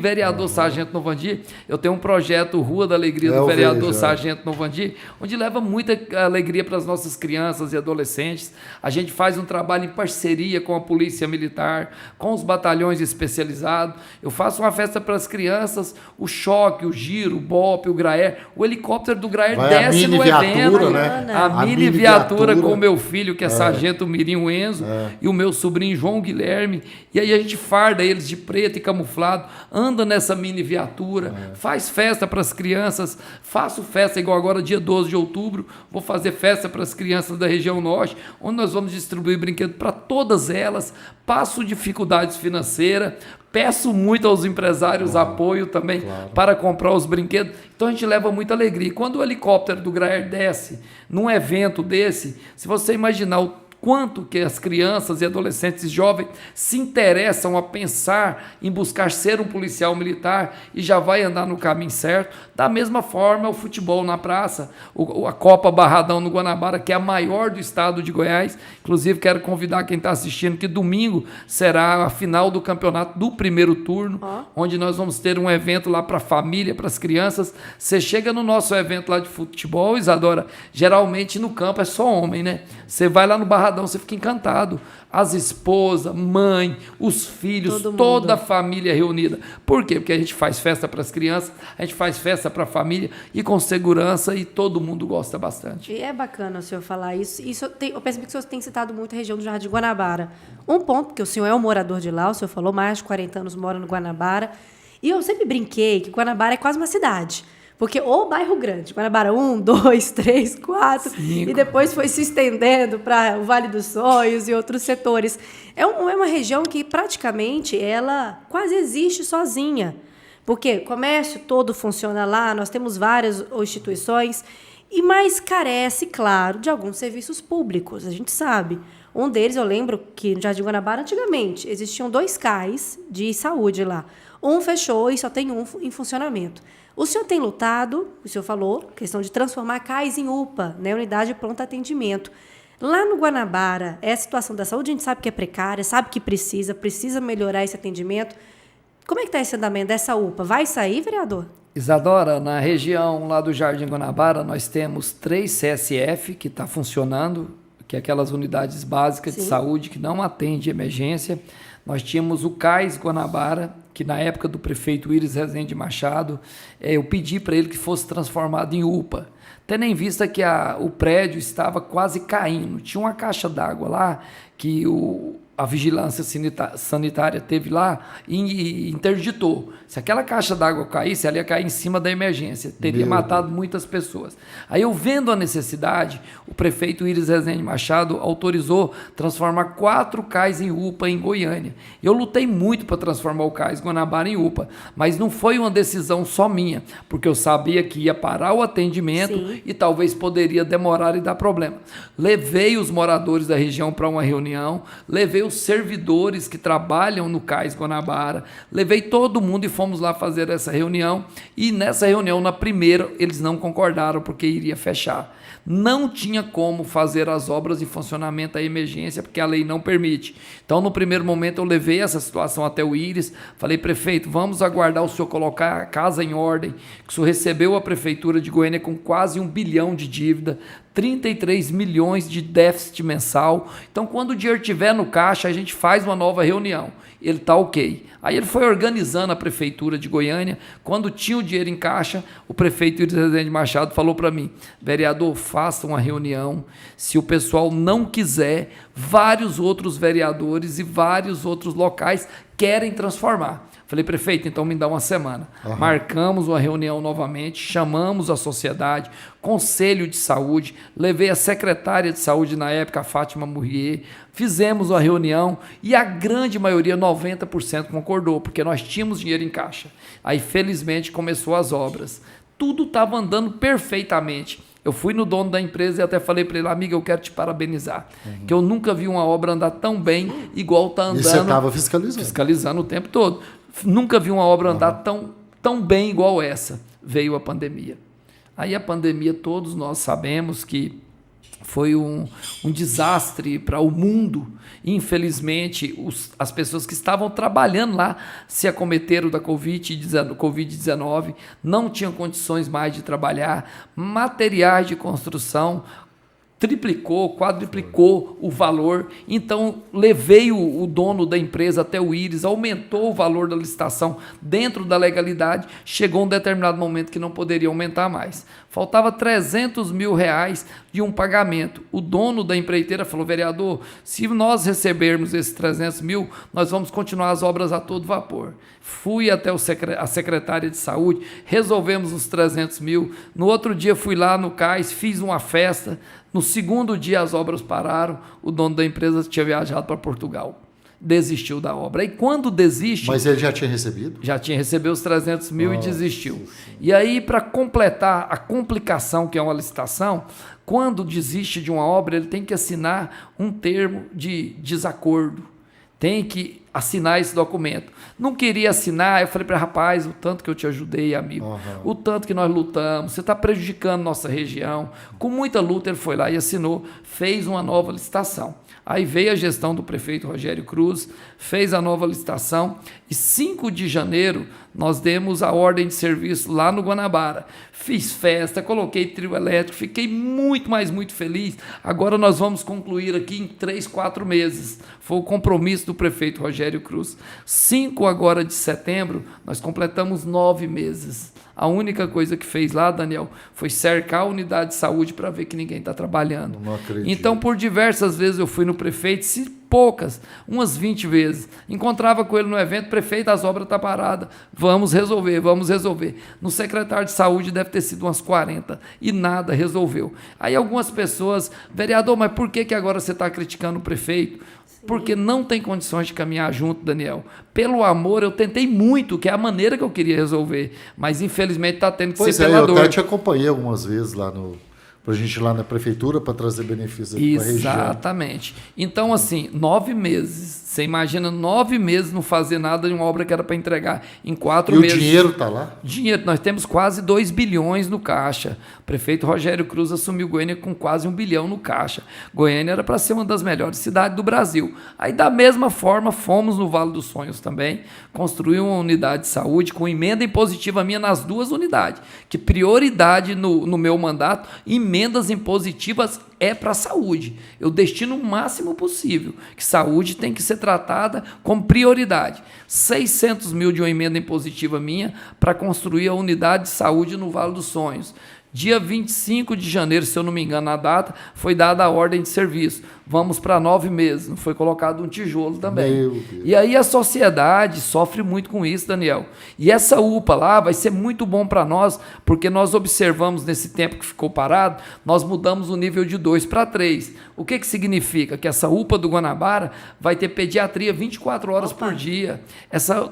Sargento Novandir. Eu tenho um projeto Rua da Alegria do vereador Sargento Novandir, onde leva muita alegria para as nossas crianças e adolescentes. A gente faz um trabalho em parceria com a Polícia Militar, com os batalhões especializados. Eu faço uma festa para as crianças, o choque, o giro, o bope, o graer. O helicóptero do graer desce no evento. Né? A mini viatura com o meu filho, que é Sargento Mirim Enzo, e o meu sobrinho João Guilherme. E aí a gente farda eles de preto e camuflado, anda nessa mini viatura, faz festa para as crianças. Faço festa igual agora, dia 12 de outubro, vou fazer festa para as crianças da região norte, onde nós vamos distribuir brinquedos para todas elas. Passo dificuldades financeiras, peço muito aos empresários apoio também para comprar os brinquedos. Então a gente leva muita alegria. E quando o helicóptero do Graer desce num evento desse, se você imaginar o quanto que as crianças e adolescentes e jovens se interessam a pensar em buscar ser um policial militar e já vai andar no caminho certo. Da mesma forma, o futebol na praça, a Copa Barradão no Guanabara, que é a maior do estado de Goiás. Inclusive, quero convidar quem está assistindo que domingo será a final do campeonato do primeiro turno, onde nós vamos ter um evento lá para a família, para as crianças. Você chega no nosso evento lá de futebol, Isadora, geralmente no campo é só homem, né? Você vai lá no Barradão, você fica encantado. As esposas, mãe, os filhos, toda a família reunida. Por quê? Porque a gente faz festa para as crianças, a gente faz festa para a família e com segurança, e todo mundo gosta bastante. E é bacana o senhor falar isso. Eu percebi que o senhor tem citado muito a região do Jardim Guanabara. Um ponto, porque o senhor é um morador de lá, o senhor falou, mais de 40 anos mora no Guanabara. E eu sempre brinquei que Guanabara é quase uma cidade. Porque o bairro grande, Guanabara 1, 2, 3, 4, 5. E depois foi se estendendo para o Vale dos Sonhos e outros setores. É uma região que praticamente ela quase existe sozinha. Porque o comércio todo funciona lá, nós temos várias instituições, e mais carece, claro, de alguns serviços públicos, a gente sabe. Um deles, eu lembro que no Jardim Guanabara, antigamente, existiam 2 CAIs de saúde lá. Um fechou e só tem um em funcionamento. O senhor tem lutado, o senhor falou, questão de transformar CAIs em UPA, né, Unidade de Pronto Atendimento. Lá no Guanabara, a situação da saúde a gente sabe que é precária, sabe que precisa melhorar esse atendimento. Como é que está esse andamento dessa UPA? Vai sair, vereador? Isadora, na região lá do Jardim Guanabara, nós temos 3 CSF que está funcionando, que é aquelas unidades básicas de saúde que não atendem emergência. Nós tínhamos o CAIS Guanabara, que na época do prefeito Íris Rezende Machado, eu pedi para ele que fosse transformado em UPA, tendo em vista que o prédio estava quase caindo. Tinha uma caixa d'água lá que a vigilância sanitária teve lá e interditou. Se aquela caixa d'água caísse, ela ia cair em cima da emergência, teria matado muitas pessoas. Aí, eu vendo a necessidade, o prefeito Íris Rezende Machado autorizou transformar 4 CAIs em UPA em Goiânia. Eu lutei muito para transformar o CAIS Guanabara em UPA, mas não foi uma decisão só minha, porque eu sabia que ia parar o atendimento e talvez poderia demorar e dar problema. Levei os moradores da região para uma reunião, levei os servidores que trabalham no CAIS Guanabara, levei todo mundo e fomos lá fazer essa reunião. E nessa reunião, na primeira, eles não concordaram porque iria fechar. Não tinha como fazer as obras de funcionamento à emergência, porque a lei não permite. Então, no primeiro momento, eu levei essa situação até o Íris, falei, prefeito, vamos aguardar o senhor colocar a casa em ordem, que o senhor recebeu a prefeitura de Goiânia com quase 1 bilhão de dívida, 33 milhões de déficit mensal. Então, quando o dinheiro estiver no caixa, a gente faz uma nova reunião. Ele está ok. Aí ele foi organizando a prefeitura de Goiânia. Quando tinha o dinheiro em caixa, o prefeito Íris Rezende Machado falou para mim, vereador, faça uma reunião. Se o pessoal não quiser, vários outros vereadores e vários outros locais querem transformar. Falei, prefeito, então me dá uma semana. Marcamos uma reunião novamente, chamamos a sociedade, Conselho de Saúde, levei a secretária de Saúde na época, a Fátima Murrier, fizemos uma reunião e a grande maioria, 90%, concordou, porque nós tínhamos dinheiro em caixa. Aí, felizmente, começou as obras. Tudo estava andando perfeitamente. Eu fui no dono da empresa e até falei para ele, amiga, eu quero te parabenizar, que eu nunca vi uma obra andar tão bem, igual está andando. E você estava fiscalizando. Fiscalizando o tempo todo. Nunca vi uma obra andar tão bem igual essa. Veio a pandemia. Aí a pandemia, todos nós sabemos que foi um desastre para o mundo. Infelizmente, as pessoas que estavam trabalhando lá se acometeram da Covid-19, não tinham condições mais de trabalhar, materiais de construção triplicou, quadriplicou o valor. Então, levei o dono da empresa até o Íris, aumentou o valor da licitação dentro da legalidade, chegou um determinado momento que não poderia aumentar mais. Faltava R$300 mil de um pagamento. O dono da empreiteira falou: vereador, se nós recebermos esses 300 mil, nós vamos continuar as obras a todo vapor. Fui até a secretária de saúde, resolvemos os 300 mil. No outro dia fui lá no CAIS, fiz uma festa. No segundo dia as obras pararam, o dono da empresa tinha viajado para Portugal. Desistiu da obra. E quando desiste... Mas ele já tinha recebido? Já tinha recebido os 300 mil e desistiu. E aí, para completar a complicação que é uma licitação, quando desiste de uma obra, ele tem que assinar um termo de desacordo. Tem que assinar esse documento. Não queria assinar, eu falei para rapaz, o tanto que eu te ajudei, amigo, o tanto que nós lutamos, você está prejudicando nossa região. Com muita luta ele foi lá e assinou, fez uma nova licitação. Aí veio a gestão do prefeito Rogério Cruz, fez a nova licitação e 5 de janeiro nós demos a ordem de serviço lá no Guanabara. Fiz festa, coloquei trio elétrico, fiquei muito, mas muito feliz. Agora nós vamos concluir aqui em 3, 4 meses. Foi o compromisso do prefeito Rogério Cruz. 5 agora de setembro, nós completamos 9 meses. A única coisa que fez lá, Daniel, foi cercar a unidade de saúde para ver que ninguém está trabalhando. Não acredito. Então, por diversas vezes eu fui no prefeito, poucas, umas 20 vezes. Encontrava com ele no evento: prefeito, as obras estão paradas, vamos resolver, vamos resolver. No secretário de saúde deve ter sido umas 40 e nada resolveu. Aí algumas pessoas: vereador, mas por que agora você está criticando o prefeito? Porque não tem condições de caminhar junto, Daniel. Pelo amor, eu tentei muito, que é a maneira que eu queria resolver, mas infelizmente está tendo que ser pela dor. Eu até te acompanhei algumas vezes lá para a gente ir lá na prefeitura para trazer benefícios aqui para a região. Exatamente. Então, assim, 9 meses. Você imagina 9 meses não fazer nada de uma obra que era para entregar em 4 meses. E o dinheiro está lá? Dinheiro. Nós temos quase 2 bilhões no caixa. O prefeito Rogério Cruz assumiu Goiânia com quase 1 bilhão no caixa. Goiânia era para ser uma das melhores cidades do Brasil. Aí, da mesma forma, fomos no Vale dos Sonhos também, construir uma unidade de saúde com emenda impositiva minha nas 2 unidades. Que prioridade no meu mandato, emendas impositivas é para a saúde. Eu destino o máximo possível, que saúde tem que ser tratada como prioridade. 600 mil de uma emenda impositiva minha para construir a unidade de saúde no Vale dos Sonhos. Dia 25 de janeiro, se eu não me engano, na data, foi dada a ordem de serviço. Vamos para 9 meses. Não foi colocado um tijolo também. E aí a sociedade sofre muito com isso, Daniel. E essa UPA lá vai ser muito bom para nós, porque nós observamos nesse tempo que ficou parado, nós mudamos o nível de 2 para 3. O que significa? Que essa UPA do Guanabara vai ter pediatria 24 horas por dia.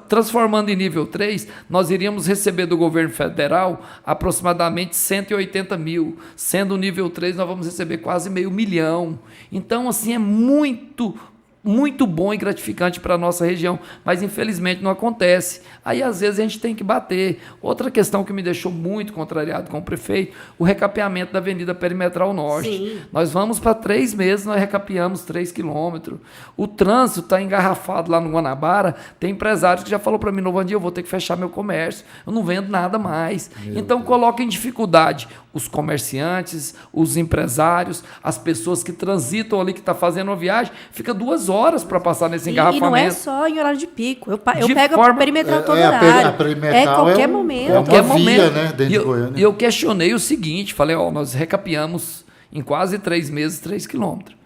Transformando em nível 3, nós iríamos receber do governo federal aproximadamente 180 mil. Sendo o nível 3, nós vamos receber quase $500 mil. Então, assim, é muito bom e gratificante para a nossa região, mas infelizmente não acontece. Aí às vezes a gente tem que bater. Outra questão que me deixou muito contrariado com o prefeito, o recapeamento da Avenida Perimetral Norte. Sim. Nós vamos para 3 meses, nós recapeamos 3 quilômetros. O trânsito está engarrafado lá no Guanabara, tem empresários que já falou para mim: Novandir, eu vou ter que fechar meu comércio, eu não vendo nada mais. Então coloca em dificuldade os comerciantes, os empresários, as pessoas que transitam ali, que estão fazendo uma viagem, fica 2 horas para passar nesse engarrafamento. E não é só em horário de pico. Eu pego a perimetral todo horário. A perimetral qualquer momento. Qualquer momento, né, dentro de Goiânia. E eu questionei o seguinte, falei: nós recapeamos em quase 3 meses 3 quilômetros.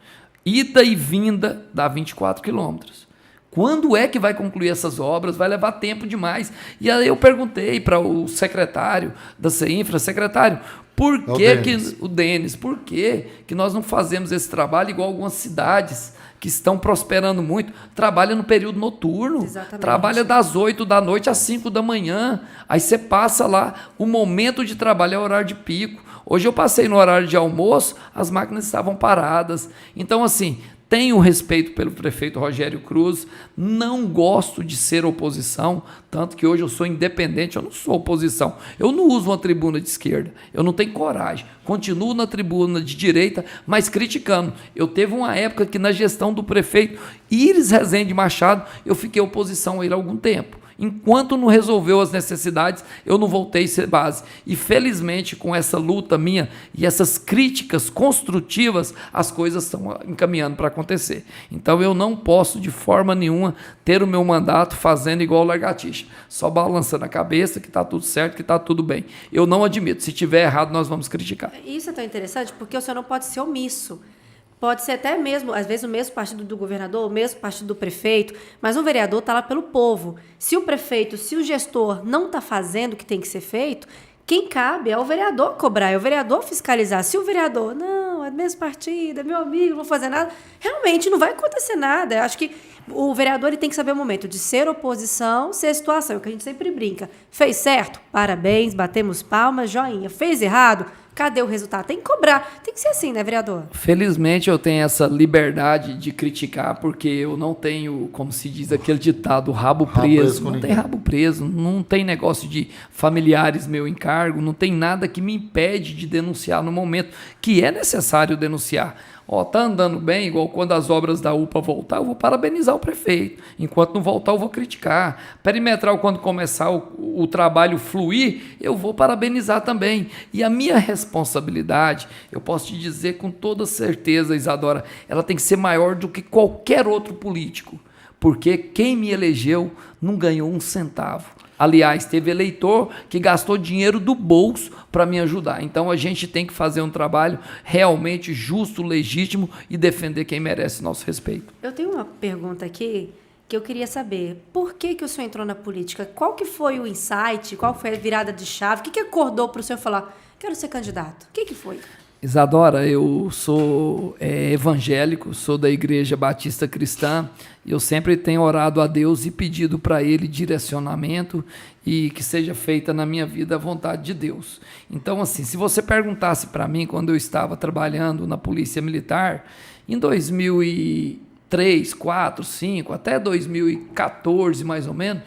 Ida e vinda dá 24 quilômetros. Quando é que vai concluir essas obras? Vai levar tempo demais. E aí eu perguntei para o secretário da CEINFRA: secretário, por que o Denis, por que nós não fazemos esse trabalho igual algumas cidades que estão prosperando muito, trabalha no período noturno. Exatamente. Trabalha das 8 da noite às 5 da manhã, aí você passa lá, o momento de trabalho é o horário de pico. Hoje eu passei no horário de almoço, as máquinas estavam paradas. Então, assim, tenho respeito pelo prefeito Rogério Cruz, não gosto de ser oposição, tanto que hoje eu sou independente, eu não sou oposição. Eu não uso uma tribuna de esquerda, eu não tenho coragem. Continuo na tribuna de direita, mas criticando. Eu teve uma época que na gestão do prefeito Íris Rezende Machado, eu fiquei oposição a ele há algum tempo. Enquanto não resolveu as necessidades, eu não voltei a ser base. E felizmente, com essa luta minha e essas críticas construtivas, as coisas estão encaminhando para acontecer. Então eu não posso de forma nenhuma ter o meu mandato fazendo igual o Lagartixa, só balançando a cabeça que está tudo certo, que está tudo bem. Eu não admito, se tiver errado nós vamos criticar. Isso é tão interessante porque o senhor não pode ser omisso. Pode ser até mesmo, às vezes, o mesmo partido do governador, o mesmo partido do prefeito, mas um vereador está lá pelo povo. Se o prefeito, se o gestor não está fazendo o que tem que ser feito, quem cabe é o vereador cobrar, é o vereador fiscalizar. Se o vereador, não, é do mesmo partido, é meu amigo, não vou fazer nada, realmente não vai acontecer nada. Eu acho que o vereador ele tem que saber o momento de ser oposição, ser situação, é o que a gente sempre brinca. Fez certo? Parabéns, batemos palmas, joinha. Fez errado? Cadê o resultado? Tem que cobrar. Tem que ser assim, né, vereador? Felizmente eu tenho essa liberdade de criticar, porque eu não tenho, como se diz aquele ditado, rabo preso. Não tem rabo preso, não tem negócio de familiares meu encargo, não tem nada que me impede de denunciar no momento que é necessário denunciar. Ó, tá andando bem, igual quando as obras da UPA voltar, eu vou parabenizar o prefeito. Enquanto não voltar, eu vou criticar. Perimetral, quando começar o trabalho fluir, eu vou parabenizar também. E a minha responsabilidade, eu posso te dizer com toda certeza, Isadora, ela tem que ser maior do que qualquer outro político. Porque quem me elegeu não ganhou um centavo. Aliás, teve eleitor que gastou dinheiro do bolso para me ajudar. Então, a gente tem que fazer um trabalho realmente justo, legítimo e defender quem merece nosso respeito. Eu tenho uma pergunta aqui que eu queria saber. Por que o senhor entrou na política? Qual que foi o insight? Qual foi a virada de chave? O que acordou para o senhor falar, quero ser candidato? O que foi? Isadora, eu sou evangélico, sou da Igreja Batista Cristã e eu sempre tenho orado a Deus e pedido para Ele direcionamento e que seja feita na minha vida a vontade de Deus. Então, assim, se você perguntasse para mim quando eu estava trabalhando na Polícia Militar, em 2003, 4, 5, até 2014 mais ou menos,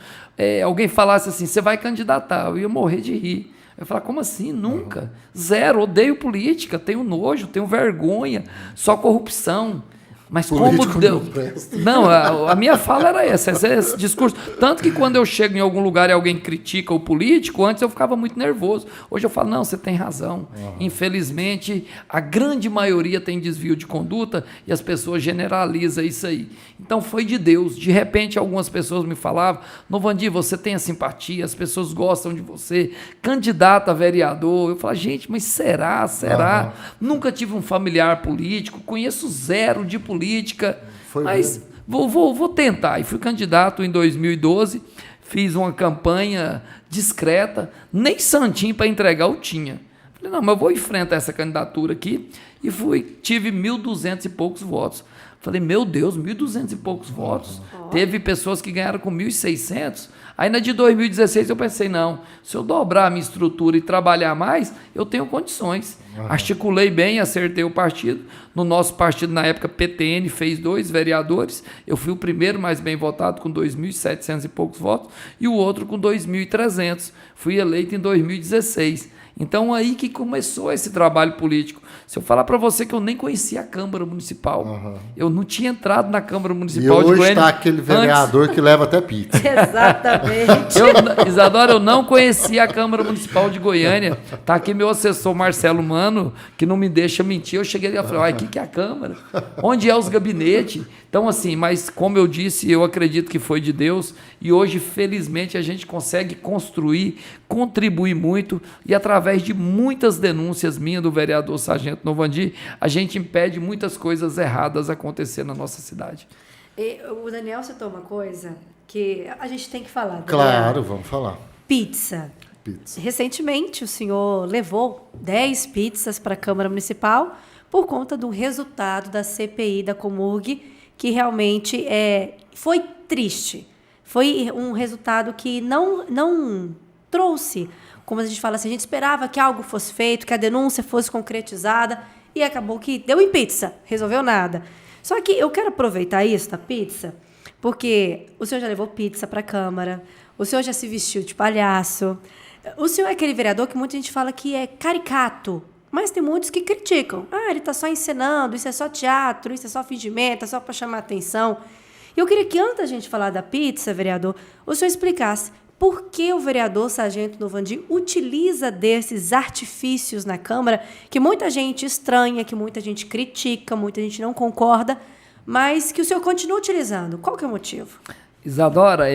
alguém falasse assim, você vai candidatar, eu ia morrer de rir. Eu falava, como assim? Nunca. Zero. Odeio política, tenho nojo, tenho vergonha, só corrupção. Mas político como Deus... Não, a minha fala era esse discurso. Tanto que quando eu chego em algum lugar e alguém critica o político, antes eu ficava muito nervoso. Hoje eu falo, não, você tem razão. Infelizmente, a grande maioria tem desvio de conduta e as pessoas generalizam isso aí. Então foi de Deus. De repente, algumas pessoas me falavam, Novandir, você tem a simpatia, as pessoas gostam de você, candidato a vereador. Eu falava, gente, mas será? Nunca tive um familiar político, conheço zero de política, mas vou tentar. E fui candidato em 2012, fiz uma campanha discreta, nem santinho para entregar eu tinha. Falei, não, mas eu vou enfrentar essa candidatura aqui, e tive 1.200 e poucos votos. Falei, meu Deus, 1.200 e poucos votos. Teve pessoas que ganharam com 1.600. Aí na de 2016 eu pensei, não, se eu dobrar a minha estrutura e trabalhar mais, eu tenho condições. Articulei bem, acertei o partido. No nosso partido, na época, PTN fez 2 vereadores. Eu fui o primeiro mais bem votado com 2.700 e poucos votos e o outro com 2.300. Fui eleito em 2016. Então, aí que começou esse trabalho político. Se eu falar para você que eu nem conhecia a Câmara Municipal, eu não tinha entrado na Câmara Municipal de Goiânia. E hoje está aquele vereador que leva até pizza. Exatamente. Isadora, eu não conhecia a Câmara Municipal de Goiânia. Está aqui meu assessor Marcelo Mano, que não me deixa mentir. Eu cheguei ali e falei, o que é a Câmara? Onde é os gabinetes? Então, assim, mas como eu disse, eu acredito que foi de Deus e hoje, felizmente, a gente consegue construir, contribuir muito e através de muitas denúncias minhas do vereador Sargento Novandir, a gente impede muitas coisas erradas acontecer na nossa cidade. E o Daniel citou uma coisa que a gente tem que falar. Daniel. Claro, vamos falar. Pizza. Recentemente, o senhor levou 10 pizzas para a Câmara Municipal por conta do resultado da CPI da Comurg, que realmente foi triste. Foi um resultado que não trouxe, como a gente fala assim, a gente esperava que algo fosse feito, que a denúncia fosse concretizada, e acabou que deu em pizza, resolveu nada. Só que eu quero aproveitar isso da pizza, porque o senhor já levou pizza para a Câmara, o senhor já se vestiu de palhaço, o senhor é aquele vereador que muita gente fala que é caricato, mas tem muitos que criticam. Ah, ele está só encenando, isso é só teatro, isso é só fingimento, é só para chamar atenção. E eu queria que, antes da gente falar da pizza, vereador, o senhor explicasse por que o vereador Sargento Novandir utiliza desses artifícios na Câmara, que muita gente estranha, que muita gente critica, muita gente não concorda, mas que o senhor continua utilizando. Qual que é o motivo? Isadora,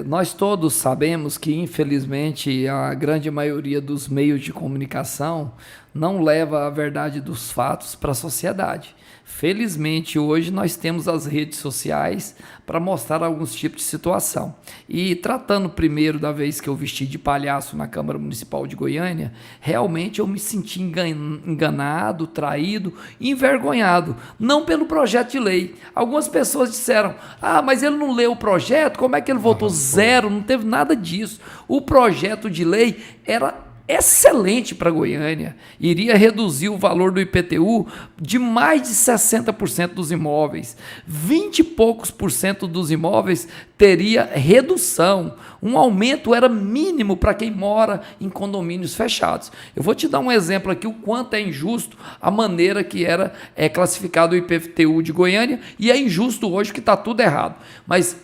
nós todos sabemos que, infelizmente, a grande maioria dos meios de comunicação não leva a verdade dos fatos para a sociedade. Felizmente, hoje nós temos as redes sociais para mostrar alguns tipos de situação. E tratando primeiro da vez que eu vesti de palhaço na Câmara Municipal de Goiânia, realmente eu me senti enganado, traído, envergonhado, não pelo projeto de lei. Algumas pessoas disseram, mas ele não leu o projeto, como é que ele votou? Zero, não teve nada disso. O projeto de lei era excelente para Goiânia, iria reduzir o valor do IPTU de mais de 60% dos imóveis, 20 e poucos por cento dos imóveis teria redução, um aumento era mínimo para quem mora em condomínios fechados. Eu vou te dar um exemplo aqui, o quanto é injusto a maneira que era classificado o IPTU de Goiânia, e é injusto hoje que está tudo errado, mas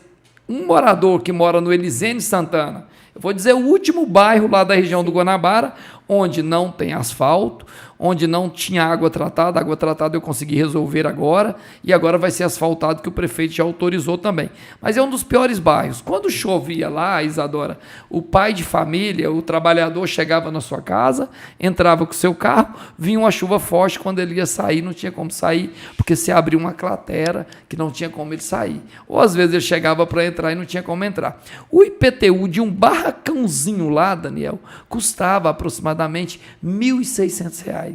um morador que mora no Elisene Santana, eu vou dizer o último bairro lá da região do Guanabara, onde não tem asfalto, onde não tinha água tratada eu consegui resolver agora, e agora vai ser asfaltado, que o prefeito já autorizou também. Mas é um dos piores bairros. Quando chovia lá, Isadora, o pai de família, o trabalhador chegava na sua casa, entrava com o seu carro, vinha uma chuva forte, quando ele ia sair, não tinha como sair, porque se abriu uma cratera que não tinha como ele sair. Ou às vezes ele chegava para entrar e não tinha como entrar. O IPTU de um barracãozinho lá, Daniel, custava aproximadamente R$ 1.600.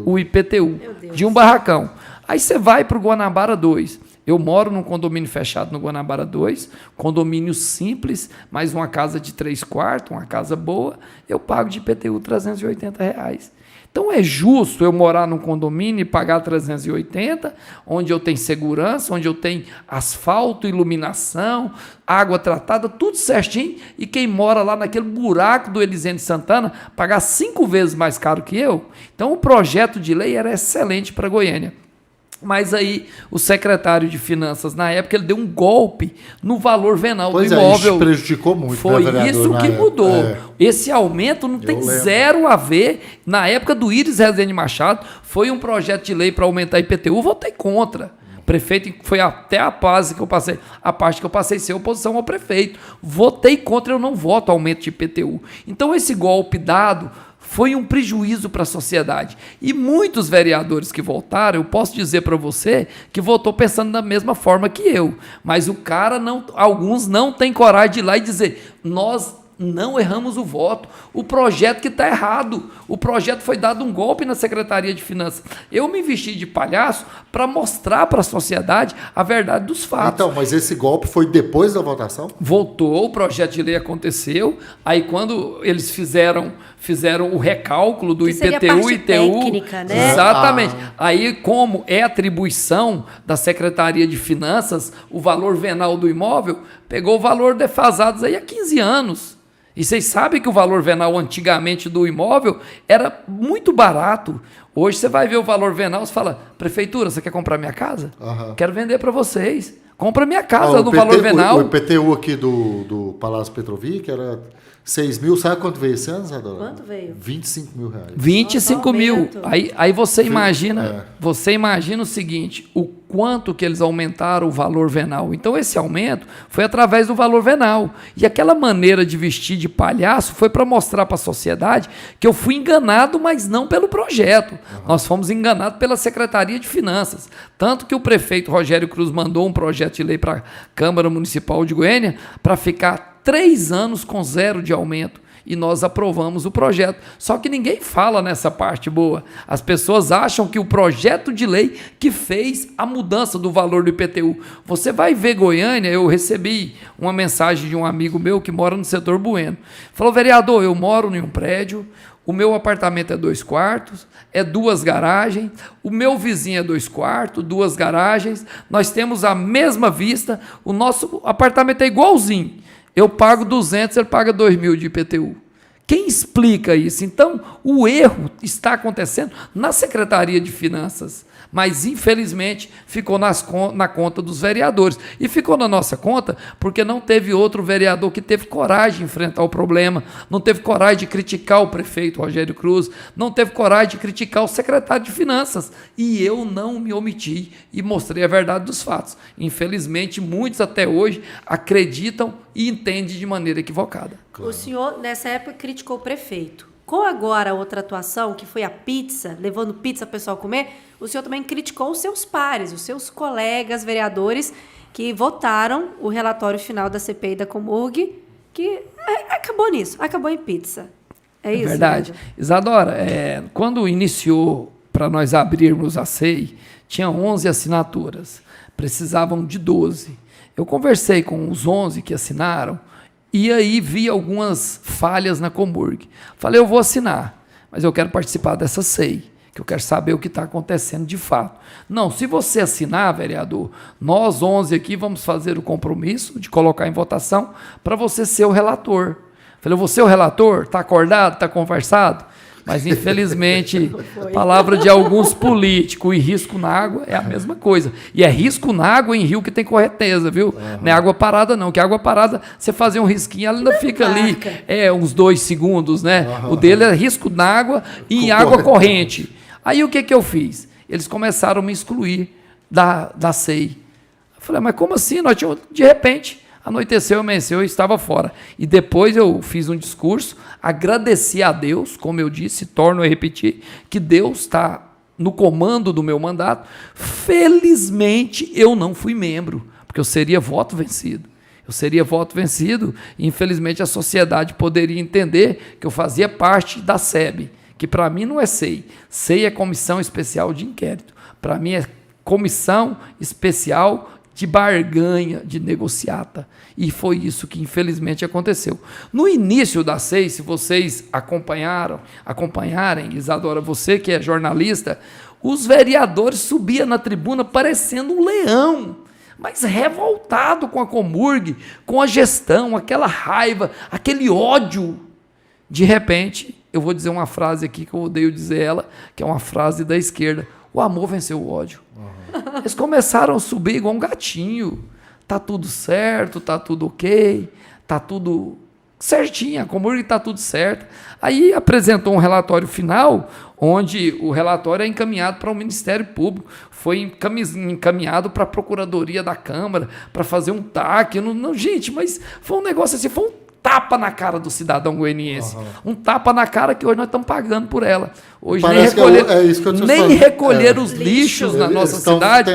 O IPTU de um barracão. Aí você vai para o Guanabara 2. Eu moro num condomínio fechado no Guanabara 2, condomínio simples, mais uma casa de 3 quartos, uma casa boa, eu pago de IPTU R$ 380. Então é justo eu morar num condomínio e pagar 380, onde eu tenho segurança, onde eu tenho asfalto, iluminação, água tratada, tudo certinho, e quem mora lá naquele buraco do Elisene Santana pagar 5 vezes mais caro que eu? Então o projeto de lei era excelente para Goiânia. Mas aí o secretário de Finanças, na época, ele deu um golpe no valor venal do imóvel. Isso prejudicou muito. Foi isso que mudou. Esse aumento não tem zero a ver. Na época do Íris Rezende Machado, foi um projeto de lei para aumentar IPTU, votei contra. O prefeito, foi até a parte que eu passei ser oposição ao prefeito. Votei contra, eu não voto aumento de IPTU. Então esse golpe dado foi um prejuízo para a sociedade. E muitos vereadores que votaram, eu posso dizer para você que votou pensando da mesma forma que eu. Mas alguns não têm coragem de ir lá e dizer, nós não erramos o voto, o projeto que está errado, o projeto foi dado um golpe na Secretaria de Finanças. Eu me vesti de palhaço para mostrar para a sociedade a verdade dos fatos. Então, mas esse golpe foi depois da votação? Voltou, o projeto de lei aconteceu, aí quando eles fizeram o recálculo do IPTU e ITU, técnica, né? Exatamente. Aí, como é atribuição da Secretaria de Finanças, o valor venal do imóvel pegou o valor defasado aí há 15 anos. E vocês sabem que o valor venal antigamente do imóvel era muito barato. Hoje você vai ver o valor venal, você fala, prefeitura, você quer comprar minha casa? Quero vender para vocês. Compra minha casa no valor venal. O IPTU aqui do Palácio Petrovic era 6 mil, sabe quanto veio esse ano, Isadora? Quanto veio? 25 mil reais. 25 mil. Aí você imagina, o seguinte, o quanto que eles aumentaram o valor venal. Então esse aumento foi através do valor venal. E aquela maneira de vestir de palhaço foi para mostrar para a sociedade que eu fui enganado, mas não pelo projeto. Nós fomos enganados pela Secretaria de Finanças. Tanto que o prefeito Rogério Cruz mandou um projeto de lei para a Câmara Municipal de Goiânia para ficar 3 anos com 0 de aumento. e nós aprovamos o projeto. Só que ninguém fala nessa parte boa. As pessoas acham que o projeto de lei que fez a mudança do valor do IPTU. Você vai ver Goiânia, eu recebi uma mensagem de um amigo meu que mora no setor Bueno. Falou, vereador, eu moro em um prédio, o meu apartamento é 2 quartos, é 2 garagens, o meu vizinho é 2 quartos, 2 garagens, nós temos a mesma vista, o nosso apartamento é igualzinho. Eu pago 200, ele paga 2.000 de IPTU. Quem explica isso? Então, o erro está acontecendo na Secretaria de Finanças, mas, infelizmente, ficou na conta dos vereadores. E ficou na nossa conta porque não teve outro vereador que teve coragem de enfrentar o problema, não teve coragem de criticar o prefeito Rogério Cruz, não teve coragem de criticar o secretário de Finanças. E eu não me omiti e mostrei a verdade dos fatos. Infelizmente, muitos até hoje acreditam e entendem de maneira equivocada. Claro. O senhor, nessa época, criticou o prefeito. Com agora outra atuação, que foi a pizza, levando pizza para o pessoal comer, o senhor também criticou os seus pares, os seus colegas vereadores que votaram o relatório final da CPI da Comurg, que acabou nisso, acabou em pizza. É isso? Verdade. Isadora, quando iniciou para nós abrirmos a SEI, tinha 11 assinaturas, precisavam de 12. Eu conversei com os 11 que assinaram, e aí vi algumas falhas na Comurg. Falei, eu vou assinar, mas eu quero participar dessa SEI, que eu quero saber o que está acontecendo de fato. Não, se você assinar, vereador, nós 11 aqui vamos fazer o compromisso de colocar em votação para você ser o relator. Falei, eu vou ser o relator? Está acordado? Está conversado? Mas, infelizmente, palavra de alguns políticos e risco na água é a mesma coisa. E é risco na água em rio que tem correnteza, viu? Uhum. Não é água parada, não. Que água parada, você fazer um risquinho, ela ainda fica ali uns 2 segundos, né? Uhum. O dele é risco na água e em água corrente. Aí, o que eu fiz? Eles começaram a me excluir da SEI. Eu falei, mas como assim? Nós tínhamos, de repente... Anoiteceu, amanheceu, eu estava fora. E depois eu fiz um discurso, agradeci a Deus, como eu disse, torno a repetir, que Deus está no comando do meu mandato. Felizmente, eu não fui membro, porque eu seria voto vencido. Eu seria voto vencido e, infelizmente, a sociedade poderia entender que eu fazia parte da SEB, que para mim não é SEI. SEI é Comissão Especial de Inquérito. Para mim é Comissão Especial de Barganha, de negociata. E foi isso que, infelizmente, aconteceu. No início da SEI, se vocês acompanharem, Isadora, você que é jornalista, os vereadores subiam na tribuna parecendo um leão, mas revoltado com a Comurg, com a gestão, aquela raiva, aquele ódio. De repente, eu vou dizer uma frase aqui que eu odeio dizer ela, que é uma frase da esquerda: o amor venceu o ódio. Eles começaram a subir igual um gatinho. Tá tudo certo, tá tudo ok, tá tudo certinho, a Comurg está tudo certo. Aí apresentou um relatório final, onde o relatório é encaminhado para o Ministério Público, foi encaminhado para a Procuradoria da Câmara, para fazer um TAC. Gente, mas foi um negócio assim, foi um tapa na cara do cidadão goianiense. Um tapa na cara que hoje nós estamos pagando por ela. Hoje nem recolher os lixos na nossa cidade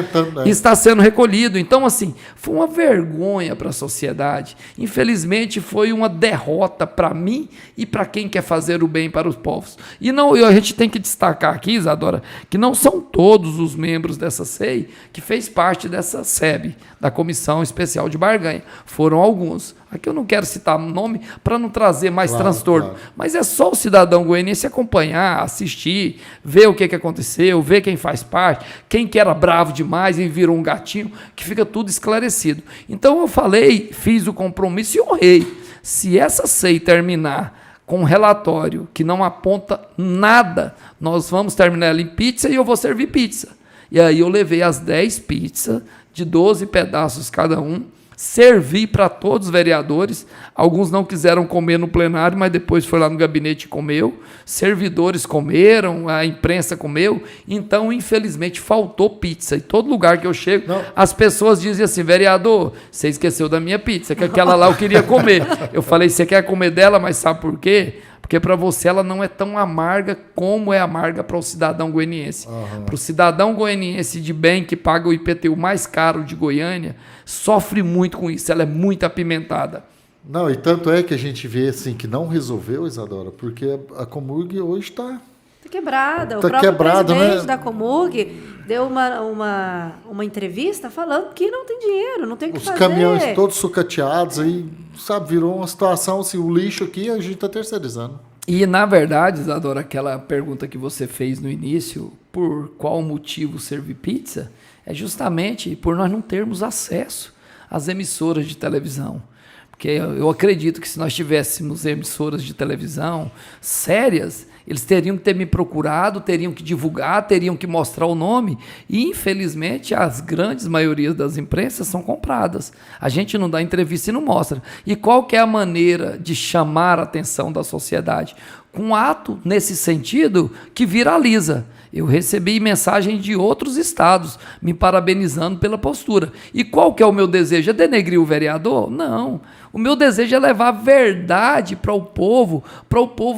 está sendo recolhido. Então, assim, foi uma vergonha para a sociedade. Infelizmente, foi uma derrota para mim e para quem quer fazer o bem para os povos. E a gente tem que destacar aqui, Isadora, que não são todos os membros dessa SEI que fez parte dessa SEB, da Comissão Especial de Barganha. Foram alguns. Aqui eu não quero citar o nome para não trazer mais transtorno. Claro. Mas é só o cidadão goianiense acompanhar, assistir, ver o que aconteceu, ver quem faz parte, quem que era bravo demais e virou um gatinho, que fica tudo esclarecido. Então eu falei, fiz o compromisso e honrei. Se essa SEI terminar com um relatório que não aponta nada, nós vamos terminar ela em pizza e eu vou servir pizza. E aí eu levei as 10 pizzas, de 12 pedaços cada um, servi para todos os vereadores. Alguns não quiseram comer no plenário, mas depois foi lá no gabinete e comeu. Servidores comeram, a imprensa comeu. Então, infelizmente, faltou pizza. E todo lugar que eu chego, as pessoas dizem assim: vereador, você esqueceu da minha pizza, que aquela lá eu queria comer. Eu falei, você quer comer dela, mas sabe por quê? Porque para você ela não é tão amarga como é amarga para o cidadão goianiense. Para o cidadão goianiense de bem, que paga o IPTU mais caro de Goiânia, sofre muito com isso, ela é muito apimentada. Não, e tanto é que a gente vê assim que não resolveu, Isadora, porque a Comurg hoje está quebrada. O tá próprio quebrado, presidente né? da Comurg deu uma entrevista falando que não tem dinheiro, não tem o que Os fazer. caminhões todos sucateados, aí, sabe, virou uma situação assim, o lixo aqui a gente está terceirizando. E, na verdade, Isadora, aquela pergunta que você fez no início, por qual motivo servir pizza, é justamente por nós não termos acesso às emissoras de televisão. Porque eu acredito que se nós tivéssemos emissoras de televisão sérias, eles teriam que ter me procurado, teriam que divulgar, teriam que mostrar o nome. E, infelizmente, as grandes maiorias das imprensas são compradas. A gente não dá entrevista e não mostra. E qual que é a maneira de chamar a atenção da sociedade? Com um ato, nesse sentido, que viraliza. Eu recebi mensagem de outros estados me parabenizando pela postura. E qual que é o meu desejo? É denegrir o vereador? Não. O meu desejo é levar a verdade para o povo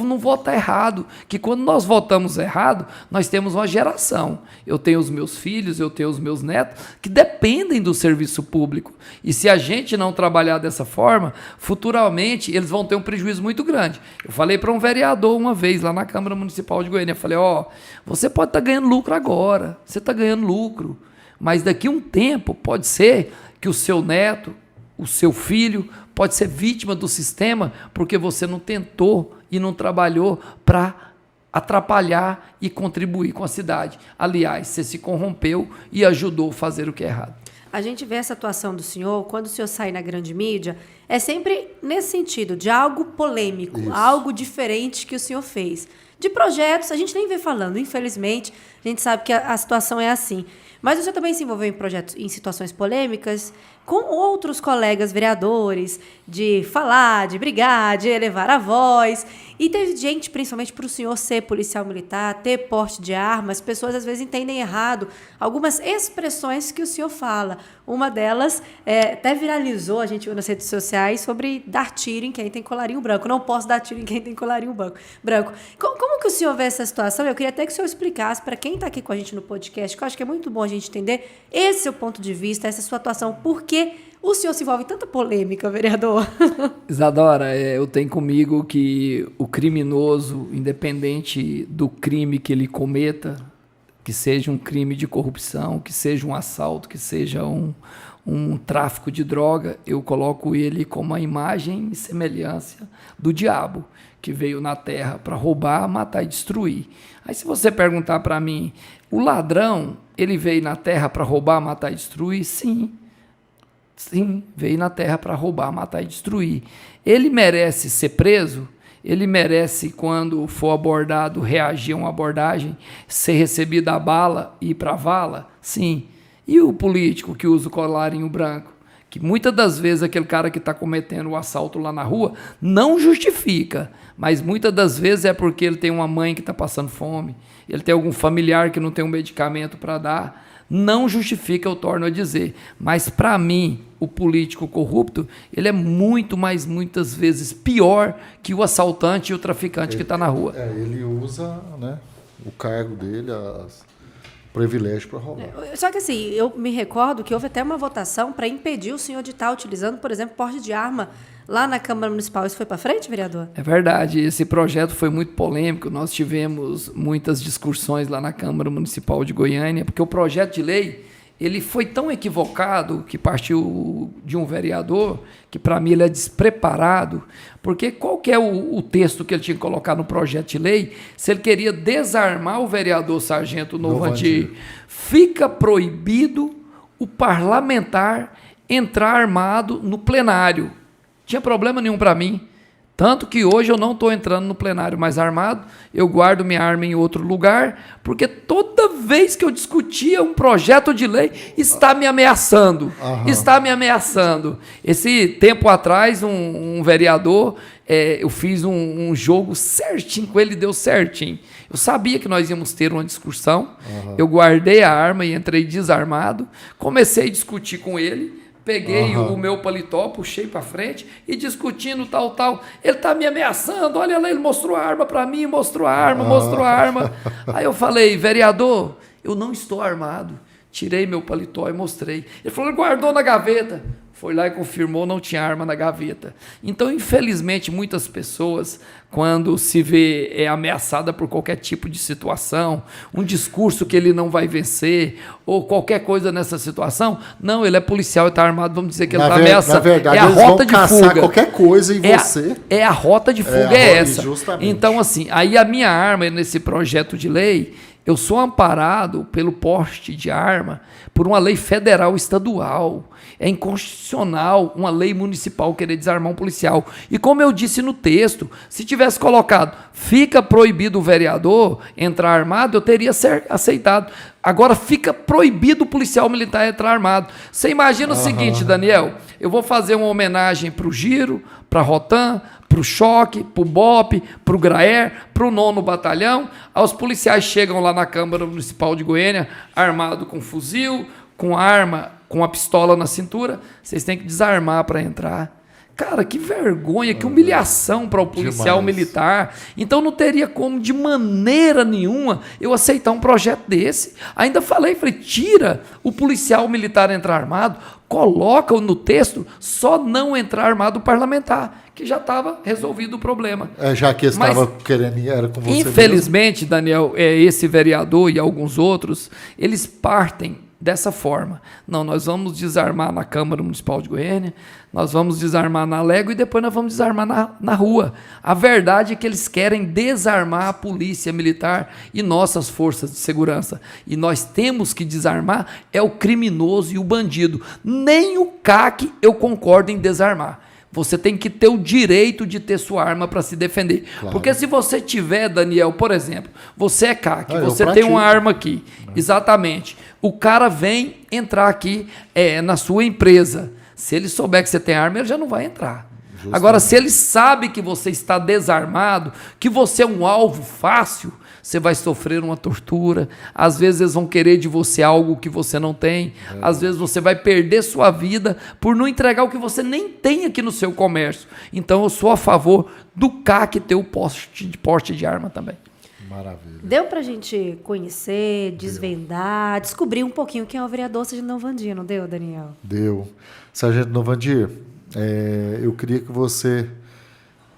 não votar errado. Que quando nós votamos errado, nós temos uma geração. Eu tenho os meus filhos, eu tenho os meus netos, que dependem do serviço público. E se a gente não trabalhar dessa forma, futuramente eles vão ter um prejuízo muito grande. Eu falei para um vereador uma vez lá na Câmara Municipal de Goiânia, eu falei, você pode estar ganhando lucro agora, você está ganhando lucro, mas daqui a um tempo pode ser que o seu neto, o seu filho, pode ser vítima do sistema porque você não tentou e não trabalhou para atrapalhar e contribuir com a cidade. Aliás, você se corrompeu e ajudou a fazer o que é errado. A gente vê essa atuação do senhor, quando o senhor sai na grande mídia, é sempre nesse sentido, de algo polêmico, Isso. algo diferente que o senhor fez. De projetos, a gente nem vê falando, infelizmente, a gente sabe que a situação é assim. Mas o senhor também se envolveu em projetos, em situações polêmicas, com outros colegas vereadores, de falar, de brigar, de elevar a voz. E teve gente, principalmente por o senhor ser policial militar, ter porte de armas, pessoas às vezes entendem errado algumas expressões que o senhor fala. Uma delas até viralizou, a gente viu nas redes sociais, sobre dar tiro em quem tem colarinho branco. Não posso dar tiro em quem tem colarinho branco. Como que o senhor vê essa situação? Eu queria até que o senhor explicasse para quem está aqui com a gente no podcast, que eu acho que é muito bom a gente entender esse seu ponto de vista, essa sua atuação, por que o senhor se envolve em tanta polêmica, vereador? Isadora, eu tenho comigo que o criminoso, independente do crime que ele cometa, que seja um crime de corrupção, que seja um assalto, que seja um tráfico de droga, eu coloco ele como a imagem e semelhança do diabo, que veio na terra para roubar, matar e destruir. Aí se você perguntar para mim, o ladrão, ele veio na terra para roubar, matar e destruir? Sim. Sim, veio na terra para roubar, matar e destruir. Ele merece ser preso? Ele merece, quando for abordado, reagir a uma abordagem, ser recebido a bala e ir para a vala? Sim. E o político que usa o colarinho branco? Que muitas das vezes aquele cara que está cometendo o assalto lá na rua não justifica, mas muitas das vezes é porque ele tem uma mãe que está passando fome, ele tem algum familiar que não tem um medicamento para dar. Não justifica, eu torno a dizer. Mas, para mim, o político corrupto, ele é muito, mas muitas vezes pior que o assaltante e o traficante que está na rua. Ele usa, né, o cargo dele, privilégio para roubar. Só que assim, eu me recordo que houve até uma votação para impedir o senhor de estar utilizando, por exemplo, porte de arma lá na Câmara Municipal. Isso foi para frente, vereador? É verdade, esse projeto foi muito polêmico, nós tivemos muitas discussões lá na Câmara Municipal de Goiânia, porque o projeto de lei, ele foi tão equivocado, que partiu de um vereador, que para mim ele é despreparado, porque qual que é o texto que ele tinha que colocar no projeto de lei, se ele queria desarmar o vereador Sargento Novandir? Fica proibido o parlamentar entrar armado no plenário. Tinha problema nenhum para mim. Tanto que hoje eu não estou entrando no plenário mais armado, eu guardo minha arma em outro lugar, porque toda vez que eu discutia um projeto de lei, está me ameaçando. Está me ameaçando. Esse tempo atrás, um vereador, eu fiz um jogo certinho com ele, deu certinho. Eu sabia que nós íamos ter uma discussão, eu guardei a arma e entrei desarmado, comecei a discutir com ele, peguei o meu paletó, puxei para frente e discutindo tal. Ele tá me ameaçando, olha lá, ele mostrou a arma para mim, mostrou a arma. Aí eu falei, vereador, eu não estou armado. Tirei meu paletó e mostrei. Ele falou, ele guardou na gaveta. foi lá e confirmou, não tinha arma na gaveta. Então, infelizmente, muitas pessoas, quando se vê ameaçada por qualquer tipo de situação, um discurso que ele não vai vencer, ou qualquer coisa nessa situação, não, ele é policial e está armado, vamos dizer que ele está ameaçado. Na verdade, é a eles rota vão de caçar fuga. qualquer coisa em você. É a rota de fuga, essa. Justamente. Então, assim, aí a minha arma nesse projeto de lei, eu sou amparado pelo porte de arma por uma lei federal estadual. É inconstitucional uma lei municipal querer desarmar um policial. E como eu disse no texto, se tivesse colocado fica proibido o vereador entrar armado, eu teria aceitado. Agora fica proibido o policial militar entrar armado. Você imagina o seguinte, Daniel, eu vou fazer uma homenagem para o Giro, para a Rotan, para o Choque, para o BOP, para o GRAER, para o 9º Batalhão. Os policiais chegam lá na Câmara Municipal de Goiânia armado com fuzil, com arma, com a pistola na cintura. Vocês têm que desarmar para entrar. Cara, que vergonha, que humilhação para o policial militar. Então não teria como, de maneira nenhuma, eu aceitar um projeto desse. Ainda falei, tira o policial militar entrar armado, coloca no texto, só não entrar armado parlamentar, que já estava resolvido o problema. Já que estava querendo ir, era com você infelizmente, mesmo. Daniel, esse vereador e alguns outros, eles partem dessa forma. Não, nós vamos desarmar na Câmara Municipal de Goiânia, nós vamos desarmar na Lego e depois nós vamos desarmar na rua. A verdade é que eles querem desarmar a polícia militar e nossas forças de segurança. E nós temos que desarmar o criminoso e o bandido. Nem o CAC eu concordo em desarmar. Você tem que ter o direito de ter sua arma para se defender. Claro. Porque se você tiver, Daniel, por exemplo, você é CAC, você tem uma arma aqui. Exatamente. O cara vem entrar aqui na sua empresa. Se ele souber que você tem arma, ele já não vai entrar. Justamente. Agora, se ele sabe que você está desarmado, que você é um alvo fácil, você vai sofrer uma tortura. Às vezes eles vão querer de você algo que você não tem. Às vezes você vai perder sua vida por não entregar o que você nem tem aqui no seu comércio. Então eu sou a favor do CAC ter o porte de arma também. Maravilha. Deu pra gente conhecer, desvendar, descobrir um pouquinho quem é o vereador Sargento Novandir, não deu, Daniel? Deu. Sargento Novandir, eu queria que você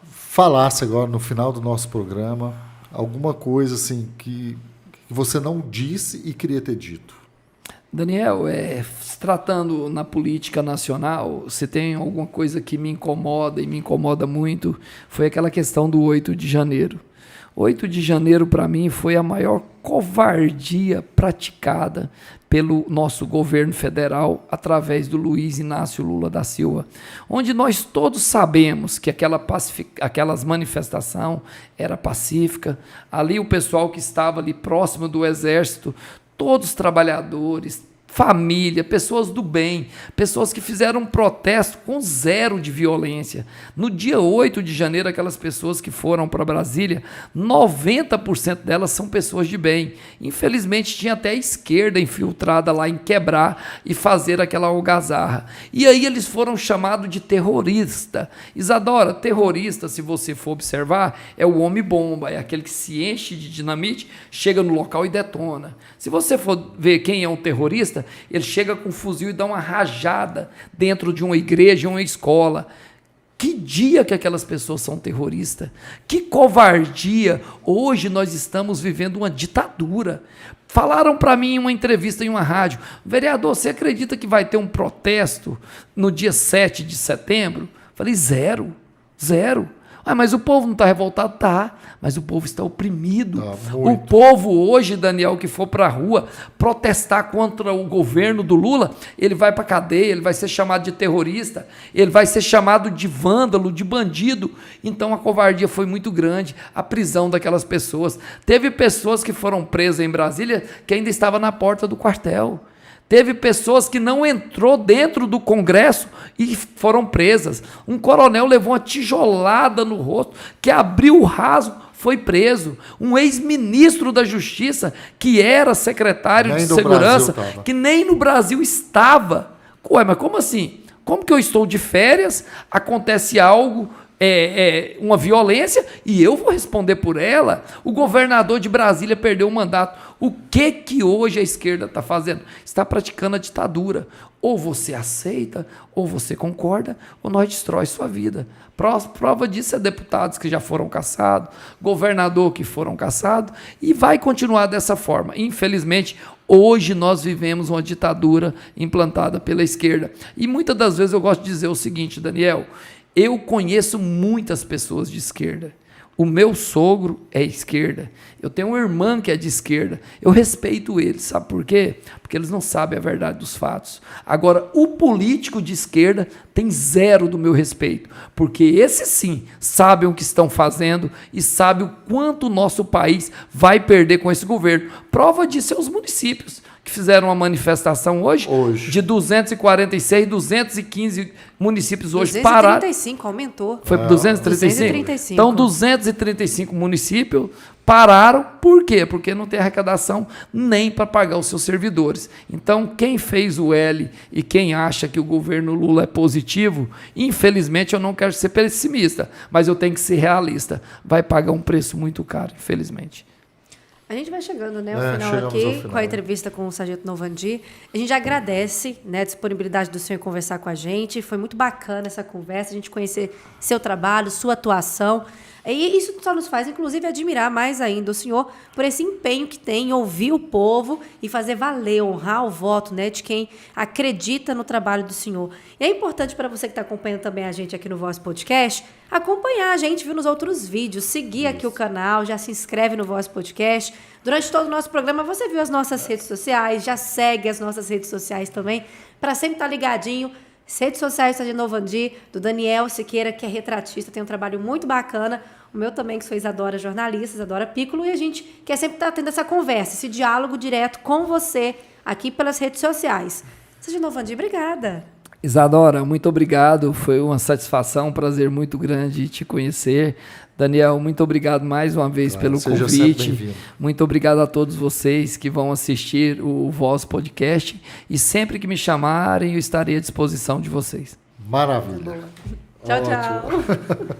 falasse agora no final do nosso programa alguma coisa assim que você não disse e queria ter dito. Daniel, se tratando na política nacional, se tem alguma coisa que me incomoda e me incomoda muito, foi aquela questão do 8 de janeiro. 8 de janeiro, para mim, foi a maior covardia praticada pelo nosso governo federal através do Luiz Inácio Lula da Silva, onde nós todos sabemos que aquelas manifestações era pacífica. Ali o pessoal que estava ali próximo do exército, todos trabalhadores, família, pessoas do bem, pessoas que fizeram um protesto com zero de violência. No dia 8 de janeiro, aquelas pessoas que foram para Brasília, 90% delas são pessoas de bem. Infelizmente, tinha até a esquerda infiltrada lá em quebrar e fazer aquela algazarra. E aí eles foram chamados de terrorista. Isadora, terrorista, se você for observar, é o homem-bomba, é aquele que se enche de dinamite, chega no local e detona. Se você for ver quem é um terrorista, ele chega com um fuzil e dá uma rajada dentro de uma igreja, uma escola. Que dia que aquelas pessoas são terroristas? Que covardia! Hoje nós estamos vivendo uma ditadura. Falaram para mim em uma entrevista em uma rádio: vereador, você acredita que vai ter um protesto no dia 7 de setembro? Falei, zero. Mas o povo não está revoltado? Tá, mas o povo está oprimido. O povo hoje, Daniel, que for para a rua protestar contra o governo do Lula, ele vai para a cadeia, ele vai ser chamado de terrorista, ele vai ser chamado de vândalo, de bandido. Então a covardia foi muito grande, a prisão daquelas pessoas. Teve pessoas que foram presas em Brasília que ainda estavam na porta do quartel. Teve pessoas que não entrou dentro do Congresso e foram presas. Um coronel levou uma tijolada no rosto, que abriu o rasgo, foi preso. Um ex-ministro da Justiça, que era secretário de Segurança, que nem no Brasil estava. Ué, mas como assim? Como que eu estou de férias, acontece algo uma violência e eu vou responder por ela. O governador de Brasília perdeu o mandato. O que hoje a esquerda está fazendo? Está praticando a ditadura. Ou você aceita, ou você concorda, ou nós destrói sua vida. Prova disso é deputados que já foram caçados, governador que foram caçados, e vai continuar dessa forma. Infelizmente, hoje nós vivemos uma ditadura implantada pela esquerda. E muitas das vezes eu gosto de dizer o seguinte, Daniel, eu conheço muitas pessoas de esquerda. O meu sogro é esquerda. Eu tenho uma irmã que é de esquerda. Eu respeito eles, sabe por quê? Porque eles não sabem a verdade dos fatos. Agora, o político de esquerda tem zero do meu respeito, porque esses sim sabem o que estão fazendo e sabem o quanto o nosso país vai perder com esse governo. Prova disso é os municípios que fizeram uma manifestação hoje. De 246, 215 municípios hoje pararam. 235, aumentou. Foi para 235? 235. Então, 235 municípios pararam. Por quê? Porque não tem arrecadação nem para pagar os seus servidores. Então, quem fez o L e quem acha que o governo Lula é positivo, infelizmente eu não quero ser pessimista, mas eu tenho que ser realista. Vai pagar um preço muito caro, infelizmente. A gente vai chegando, né, ao final aqui, com a entrevista com o Sargento Novandi. A gente agradece, né, a disponibilidade do senhor em conversar com a gente. Foi muito bacana essa conversa, a gente conhecer seu trabalho, sua atuação. E isso só nos faz, inclusive, admirar mais ainda o senhor por esse empenho que tem em ouvir o povo e fazer valer, honrar o voto, né, de quem acredita no trabalho do senhor. E é importante para você que está acompanhando também a gente aqui no Voz Podcast, acompanhar a gente, viu, nos outros vídeos, seguir aqui o canal, já se inscreve no Voz Podcast. Durante todo o nosso programa, você viu as nossas redes sociais, já segue as nossas redes sociais também, para sempre estar ligadinho. As redes sociais do Sargento Novandi, do Daniel Siqueira, que é retratista, tem um trabalho muito bacana. O meu também, que sou Isadora jornalista, Isadora Piccolo, e a gente quer sempre estar tendo essa conversa, esse diálogo direto com você aqui pelas redes sociais. Sargento Novandi, obrigada. Isadora, muito obrigado. Foi uma satisfação, um prazer muito grande te conhecer. Daniel, muito obrigado mais uma vez pelo convite. Muito obrigado a todos vocês que vão assistir o Voz Podcast. E sempre que me chamarem, eu estarei à disposição de vocês. Maravilha. Tchau, tchau.